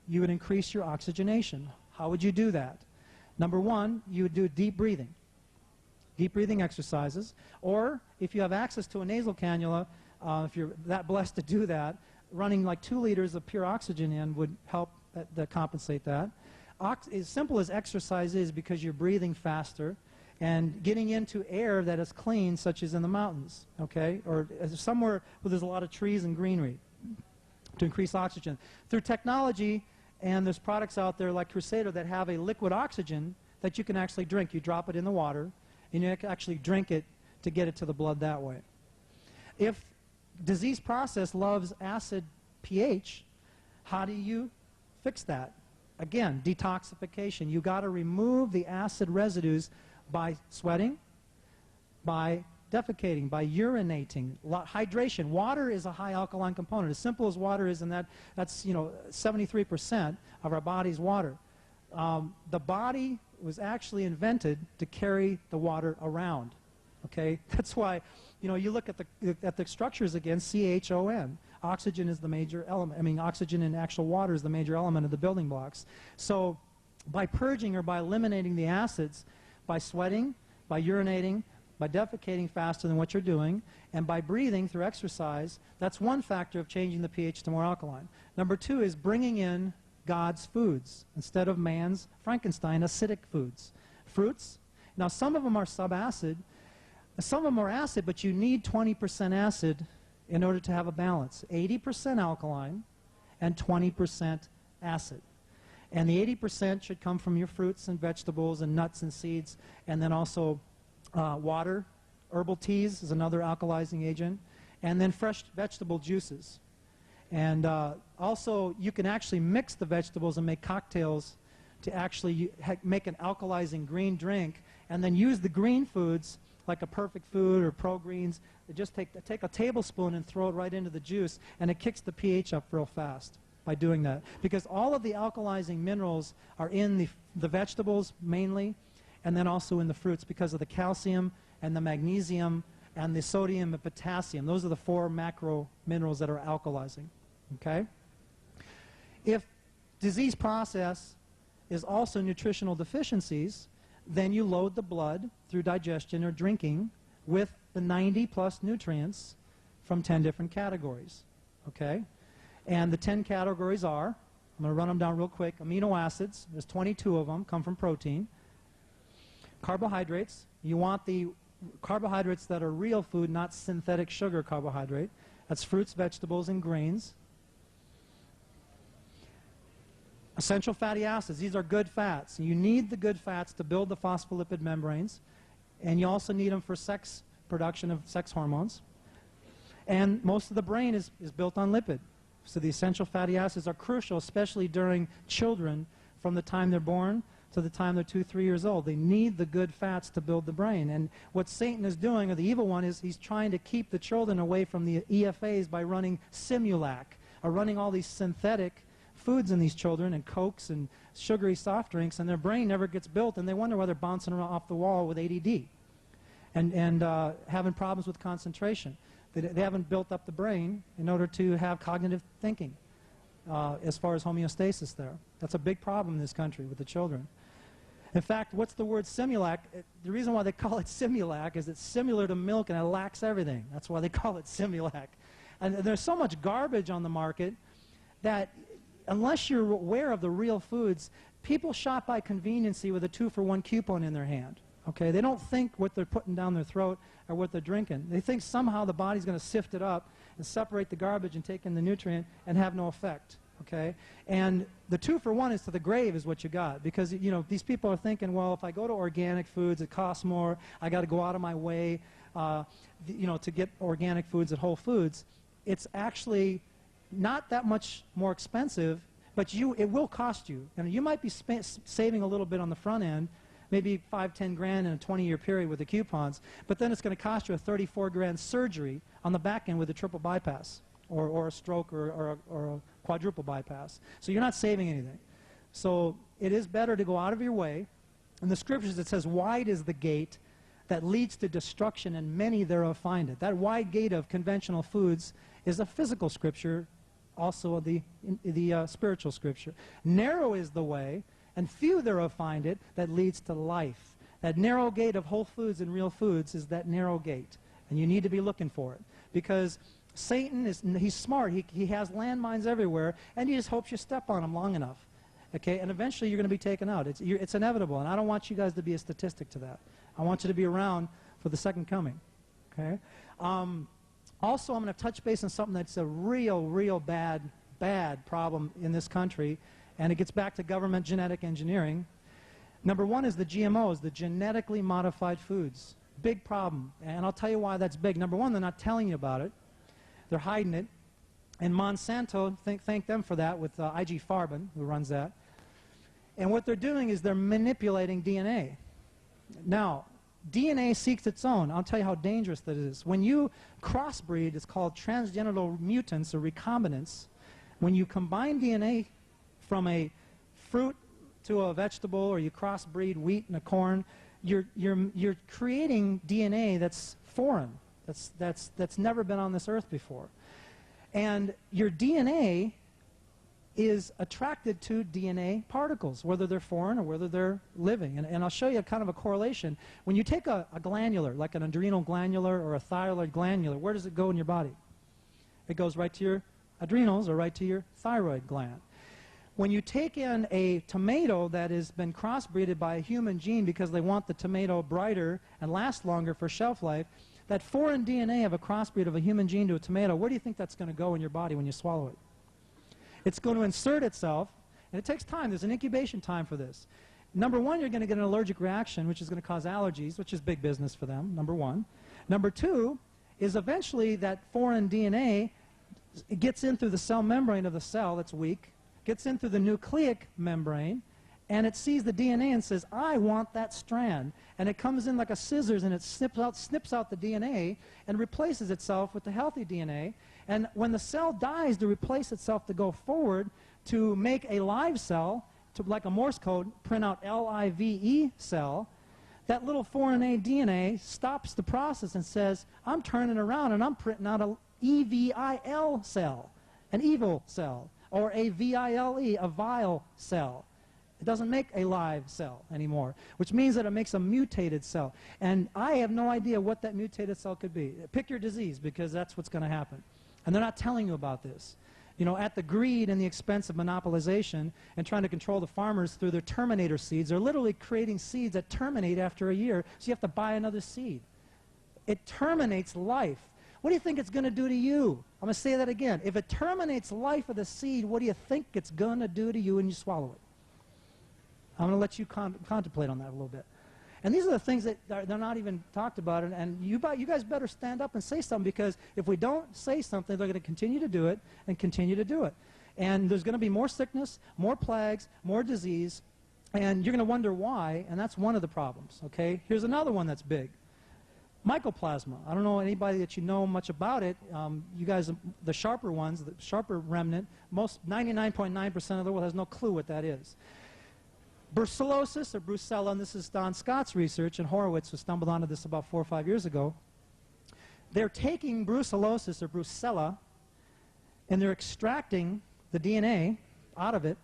You would increase your oxygenation. How would you do that? Number one, you would do deep breathing exercises. Or if you have access to a nasal cannula, if you're that blessed to do that, running like 2 liters of pure oxygen in would help compensate that. As simple as exercise is, because you're breathing faster and getting into air that is clean, such as in the mountains, okay, or somewhere where there's a lot of trees and greenery, to increase oxygen. Through technology, and there's products out there like Crusader that have a liquid oxygen that you can actually drink. You drop it in the water, and you can actually drink it to get it to the blood that way. If disease process loves acid pH, how do you fix that? Again, detoxification. You got to remove the acid residues by sweating, by defecating, by urinating, hydration. Water is a high alkaline component. As simple as water is, and that's 73% of our body's water. The body was actually invented to carry the water around. Okay, that's why you look at the structures again. CHON. Oxygen is the major element. I mean, oxygen in actual water is the major element of the building blocks. So, by purging or by eliminating the acids, by sweating, by urinating, by defecating faster than what you're doing, and by breathing through exercise, that's one factor of changing the pH to more alkaline. Number two is bringing in God's foods instead of man's Frankenstein acidic foods. Fruits. Now, some of them are subacid. Some of them are acid, but you need 20% acid in order to have a balance. 80% alkaline and 20% acid. And the 80% should come from your fruits and vegetables and nuts and seeds, and then also water. Herbal teas is another alkalizing agent, and then fresh vegetable juices. And also, you can actually mix the vegetables and make cocktails to actually make an alkalizing green drink, and then use the green foods like a Perfect Food or Pro Greens. Just take a tablespoon and throw it right into the juice, and it kicks the pH up real fast by doing that. Because all of the alkalizing minerals are in the vegetables mainly, and then also in the fruits because of the calcium and the magnesium and the sodium and potassium. Those are the 4 macro minerals that are alkalizing. Okay? If disease process is also nutritional deficiencies, then you load the blood through digestion or drinking with the 90+ nutrients from 10 different categories. Okay? And the 10 categories are, I'm going to run them down real quick. Amino acids, there's 22 of them, come from protein. Carbohydrates, you want the carbohydrates that are real food, not synthetic sugar carbohydrate. That's fruits, vegetables, and grains. Essential fatty acids, these are good fats. You need the good fats to build the phospholipid membranes, and you also need them for sex production of sex hormones. And most of the brain is built on lipid. So the essential fatty acids are crucial, especially during children from the time they're born to the time they're 2, 3 years old. They need the good fats to build the brain. And what Satan is doing, or the evil one, is he's trying to keep the children away from the EFAs by running Simulac, or running all these synthetic foods in these children, and Cokes and sugary soft drinks, and their brain never gets built, and they wonder why they're bouncing around off the wall with ADD and having problems with concentration. They haven't built up the brain in order to have cognitive thinking as far as homeostasis there. That's a big problem in this country with the children. In fact, what's the word Simulac? The reason why they call it Simulac is it's similar to milk and it lacks everything. That's why they call it Simulac. And there's so much garbage on the market that unless you're aware of the real foods, people shop by conveniency with a 2-for-1 coupon in their hand. Okay, they don't think what they're putting down their throat or what they're drinking. They think somehow the body's going to sift it up and separate the garbage and take in the nutrient and have no effect. Okay, and the 2-for-1 is to the grave is what you got, because these people are thinking, well, if I go to organic foods, it costs more. I got to go out of my way, to get organic foods at Whole Foods. It's actually not that much more expensive, but it will cost you. And you might be saving a little bit on the front end, maybe 5, 10 grand in a 20-year period with the coupons, but then it's going to cost you a 34 grand surgery on the back end with a triple bypass or a stroke or a quadruple bypass. So you're not saving anything. So it is better to go out of your way. In the scriptures it says, wide is the gate that leads to destruction, and many thereof find it. That wide gate of conventional foods is a physical scripture, also the spiritual scripture. Narrow is the way, and few thereof find it, that leads to life. That narrow gate of whole foods and real foods is that narrow gate, and you need to be looking for it. Because Satan, he's smart, he has landmines everywhere, and he just hopes you step on them long enough. Okay, and eventually you're going to be taken out. It's inevitable, and I don't want you guys to be a statistic to that. I want you to be around for the second coming. Okay. Also, I'm going to touch base on something that's a real bad problem in this country, and it gets back to government genetic engineering. Number one is the GMOs, the genetically modified foods. Big problem, and I'll tell you why that's big. Number one, they're not telling you about it. They're hiding it. And Monsanto, thank them for that with IG Farben, who runs that. And what they're doing is they're manipulating DNA. Now, DNA seeks its own. I'll tell you how dangerous that is. When you crossbreed, it's called transgenital mutants or recombinants. When you combine DNA from a fruit to a vegetable, or you crossbreed wheat and a corn, you're creating DNA that's foreign, that's never been on this earth before. And your DNA is attracted to DNA particles, whether they're foreign or whether they're living. And I'll show you kind of a correlation. When you take a glandular, like an adrenal glandular or a thyroid glandular, where does it go in your body? It goes right to your adrenals or right to your thyroid gland. When you take in a tomato that has been crossbreeded by a human gene because they want the tomato brighter and last longer for shelf life, that foreign DNA of a crossbreed of a human gene to a tomato, where do you think that's going to go in your body when you swallow it? It's going to insert itself, and it takes time. There's an incubation time for this. Number one, you're going to get an allergic reaction, which is going to cause allergies, which is big business for them, number one. Number two is eventually that foreign DNA gets in through the cell membrane of the cell that's weak, gets in through the nucleic membrane, and it sees the DNA and says, I want that strand. And it comes in like a scissors, and it snips out the DNA and replaces itself with the healthy DNA. And when the cell dies to replace itself to go forward to make a live cell, to, like a Morse code, print out LIVE cell, that little foreign DNA stops the process and says, I'm turning around and I'm printing out a EVIL cell, an evil cell, or a VILE, a vile cell. It doesn't make a live cell anymore, which means that it makes a mutated cell. And I have no idea what that mutated cell could be. Pick your disease, because that's what's going to happen. And they're not telling you about this. You know, at the greed and the expense of monopolization and trying to control the farmers through their terminator seeds, they're literally creating seeds that terminate after a year, so you have to buy another seed. It terminates life. What do you think it's going to do to you? I'm going to say that again. If it terminates life of the seed, what do you think it's going to do to you when you swallow it? I'm going to let you contemplate on that a little bit. And these are the things that they're not even talked about. And you guys better stand up and say something, because if we don't say something, they're going to continue to do it and continue to do it. And there's going to be more sickness, more plagues, more disease, and you're going to wonder why, and that's one of the problems. Okay? Here's another one that's big. Mycoplasma. I don't know anybody that you know much about it. You guys, the sharper ones, the sharper remnant, most 99.9% of the world has no clue what that is. Brucellosis, or brucella, and this is Don Scott's research, and Horowitz, who stumbled onto this about 4 or 5 years ago. They're taking brucellosis, or brucella, and they're extracting the DNA out of it.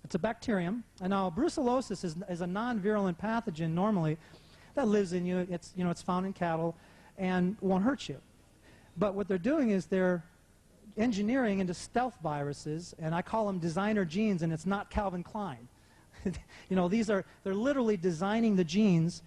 It's a bacterium. And now brucellosis is a non-virulent pathogen normally that lives in you. It's found in cattle and won't hurt you. But what they're doing is they're engineering into stealth viruses, and I call them designer genes, and it's not Calvin Klein. You know, they're literally designing the genes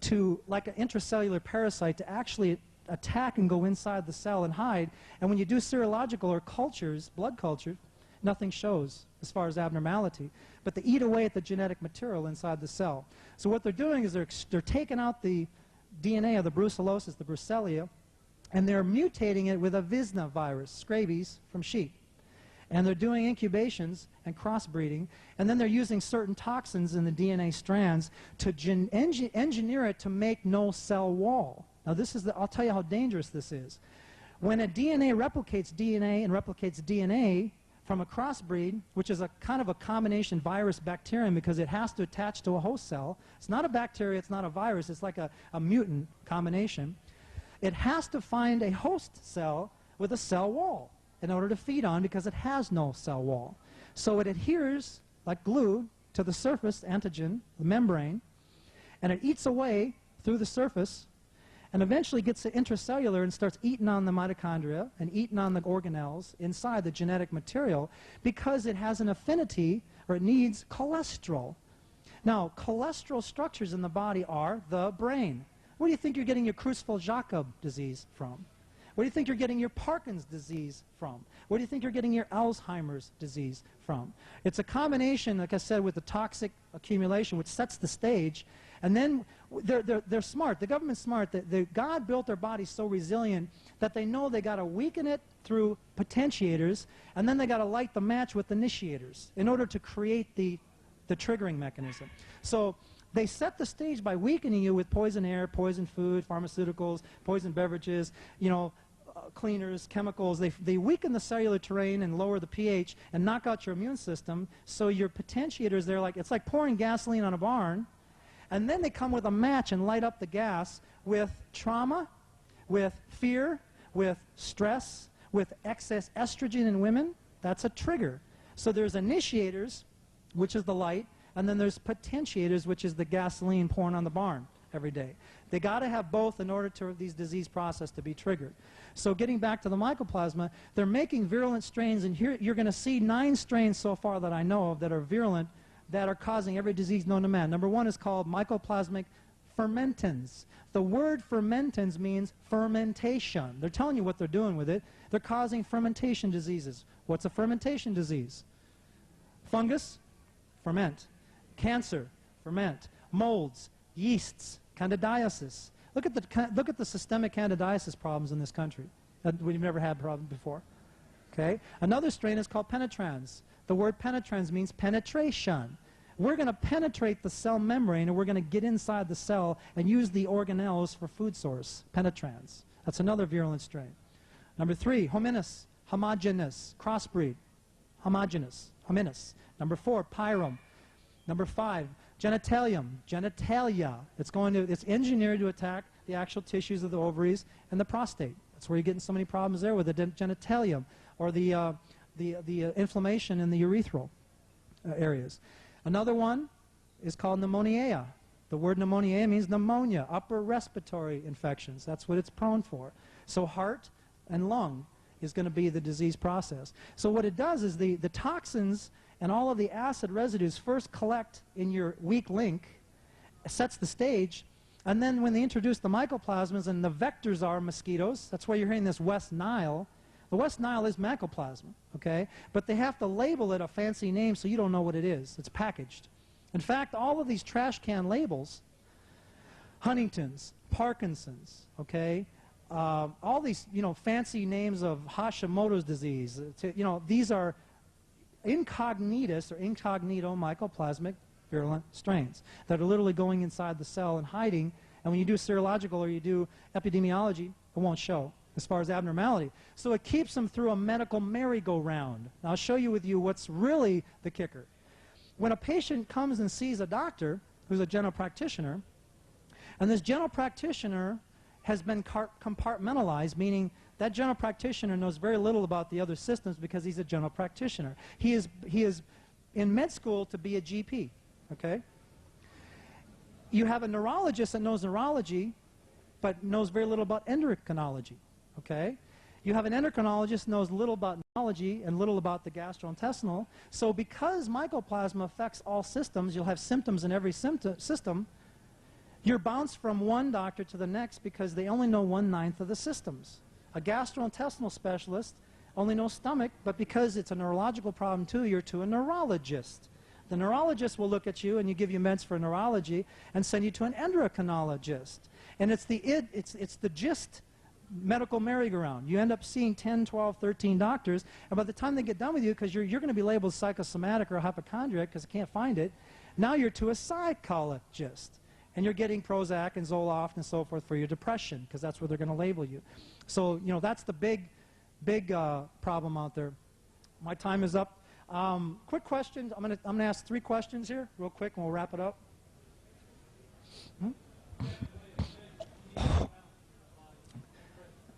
to, like an intracellular parasite, to actually attack and go inside the cell and hide. And when you do serological or cultures, blood cultures, nothing shows as far as abnormality. But they eat away at the genetic material inside the cell. So what they're doing is they're taking out the DNA of the brucellosis, the brucellia, and they're mutating it with a Visna virus, scabies from sheep. And they're doing incubations and crossbreeding, and then they're using certain toxins in the DNA strands to engineer it to make no cell wall. Now this is I'll tell you how dangerous this is. When a DNA replicates DNA and replicates DNA from a crossbreed, which is a kind of a combination virus-bacterium because it has to attach to a host cell. It's not a bacteria, it's not a virus, it's like a mutant combination. It has to find a host cell with a cell wall in order to feed on because it has no cell wall. So it adheres like glue to the surface antigen, the membrane, and it eats away through the surface and eventually gets to intracellular and starts eating on the mitochondria and eating on the organelles inside the genetic material because it has an affinity or it needs cholesterol. Now, cholesterol structures in the body are the brain. Where do you think you're getting your Creutzfeldt-Jakob disease from? Where do you think you're getting your Parkinson's disease from? Where do you think you're getting your Alzheimer's disease from? It's a combination, like I said, with the toxic accumulation, which sets the stage. And then they're smart. The government's smart. God built their body so resilient that they know they got to weaken it through potentiators, and then they got to light the match with initiators in order to create the triggering mechanism. So they set the stage by weakening you with poison air, poison food, pharmaceuticals, poison beverages, cleaners, chemicals. They weaken the cellular terrain and lower the pH and knock out your immune system. So your potentiators, it's like pouring gasoline on a barn. And then they come with a match and light up the gas with trauma, with fear, with stress, with excess estrogen in women. That's a trigger. So there's initiators, which is the light, and then there's potentiators, which is the gasoline pouring on the barn every day. They got to have both in order for these disease process to be triggered. So getting back to the mycoplasma, they're making virulent strains, and here you're going to see 9 strains so far that I know of that are virulent, that are causing every disease known to man. Number 1 is called mycoplasmic fermentins. The word fermentins means fermentation. They're telling you what they're doing with it. They're causing fermentation diseases. What's a fermentation disease? Fungus, ferment. Cancer, ferment. Molds, yeasts, candidiasis. Look at the systemic candidiasis problems in this country. We've never had problems before. Okay? Another strain is called penetrans. The word penetrans means penetration. We're going to penetrate the cell membrane, and we're going to get inside the cell and use the organelles for food source. Penetrans. That's another virulent strain. Number 3, hominous, homogeneous, crossbreed, homogeneous, hominous. Number 4, pyrum. Number 5, genitalium, genitalia. It's engineered to attack the actual tissues of the ovaries and the prostate. That's where you're getting so many problems there with the genitalium or the inflammation in the urethral areas. Another one is called pneumonia. The word pneumonia means pneumonia, upper respiratory infections. That's what it's prone for. So heart and lung is going to be the disease process. So what it does is the toxins and all of the acid residues first collect in your weak link, sets the stage, and then when they introduce the mycoplasmas, and the vectors are mosquitoes, that's why you're hearing this West Nile. The West Nile is mycoplasma, okay? But they have to label it a fancy name so you don't know what it is. It's packaged. In fact, all of these trash can labels, Huntington's, Parkinson's, okay? All these, fancy names of Hashimoto's disease, these are incognitus or incognito mycoplasmic virulent strains that are literally going inside the cell and hiding. And when you do serological or you do epidemiology, it won't show as far as abnormality. So it keeps them through a medical merry-go-round. Now I'll show you with you what's really the kicker. When a patient comes and sees a doctor who's a general practitioner, and this general practitioner has been compartmentalized, meaning that general practitioner knows very little about the other systems because he's a general practitioner. He is in med school to be a GP, okay? You have a neurologist that knows neurology but knows very little about endocrinology, okay? You have an endocrinologist who knows little about neurology and little about the gastrointestinal. So because mycoplasma affects all systems, you'll have symptoms in every system. You're bounced from one doctor to the next because they only know 1/9 of the systems. A gastrointestinal specialist only knows stomach, but because it's a neurological problem too, you're to a neurologist. The neurologist will look at you and you give you meds for neurology and send you to an endocrinologist. And it's the gist medical merry-go-round. You end up seeing 10, 12, 13 doctors, and by the time they get done with you, because you're going to be labeled psychosomatic or hypochondriac because they can't find it, now you're to a psychologist. And you're getting Prozac and Zoloft and so forth for your depression, because that's where they're going to label you. So, you know, that's the big problem out there. My time is up. Quick questions. I'm gonna ask 3 questions here, real quick, and we'll wrap it up.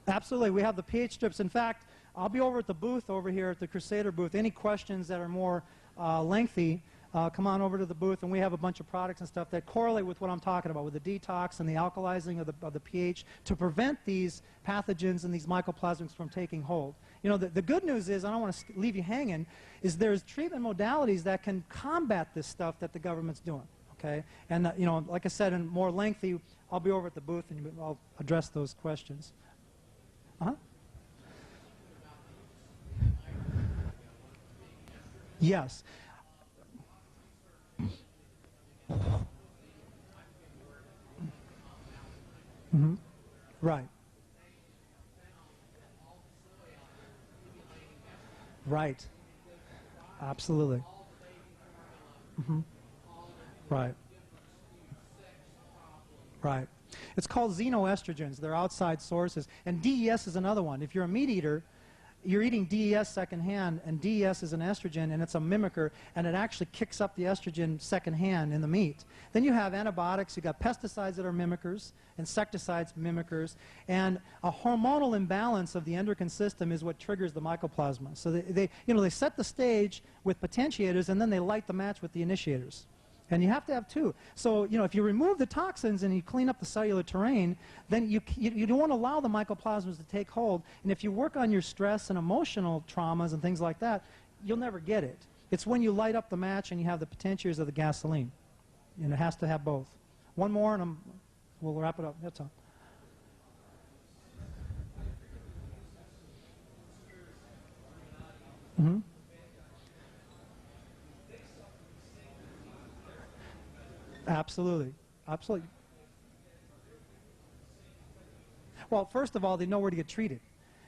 Absolutely. We have the pH strips. In fact, I'll be over at the booth over here at the Crusader booth. Any questions that are more lengthy, come on over to the booth, and we have a bunch of products and stuff that correlate with what I'm talking about, with the detox and the alkalizing of the pH to prevent these pathogens and these mycoplasmas from taking hold. You know, the good news is, I don't want to leave you hanging, is there's treatment modalities that can combat this stuff that the government's doing. Okay? And, you know, like I said, in more lengthy, I'll be over at the booth and I'll address those questions. Yes. Mm-hmm. Right. Right. Absolutely. Mm-hmm. Right. Right. It's called xenoestrogens. They're outside sources. And DES is another one. If you're a meat eater, you're eating DES secondhand, and DES is an estrogen, and it's a mimicker, and it actually kicks up the estrogen secondhand in the meat. Then you have antibiotics. You've got pesticides that are mimickers, insecticides mimickers, and a hormonal imbalance of the endocrine system is what triggers the mycoplasma. So they set the stage with potentiators, and then they light the match with the initiators. And you have to have 2. So, you know, if you remove the toxins and you clean up the cellular terrain, then you don't want to allow the mycoplasmas to take hold. And if you work on your stress and emotional traumas and things like that, you'll never get it. It's when you light up the match and you have the potentiators of the gasoline. And it has to have both. One more, and we'll wrap it up. That's all. Mm-hmm. Absolutely. Absolutely. Well, first of all, they know where to get treated.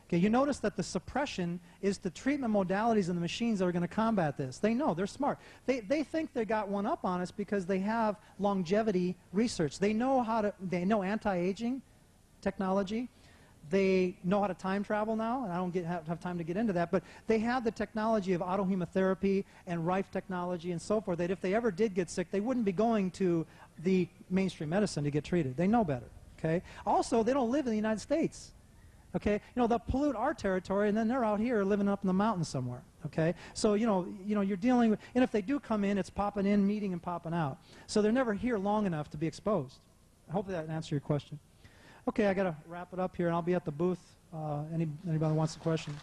Okay, you notice that the suppression is the treatment modalities and the machines that are going to combat this. They know. They're smart. They think they got one up on us because they have longevity research. They know they know anti-aging technology. They know how to time travel now, and I don't have time to get into that, but they have the technology of autohemotherapy and Rife technology and so forth, that if they ever did get sick, they wouldn't be going to the mainstream medicine to get treated. They know better. Okay? Also, they don't live in the United States. Okay? You know, they'll pollute our territory, and then they're out here living up in the mountains somewhere. Okay? So, you know, you're dealing with, and if they do come in, it's popping in, meeting, and popping out. So they're never here long enough to be exposed. I hope that answered your question. Okay, I got to wrap it up here, and I'll be at the booth. Anybody wants a question?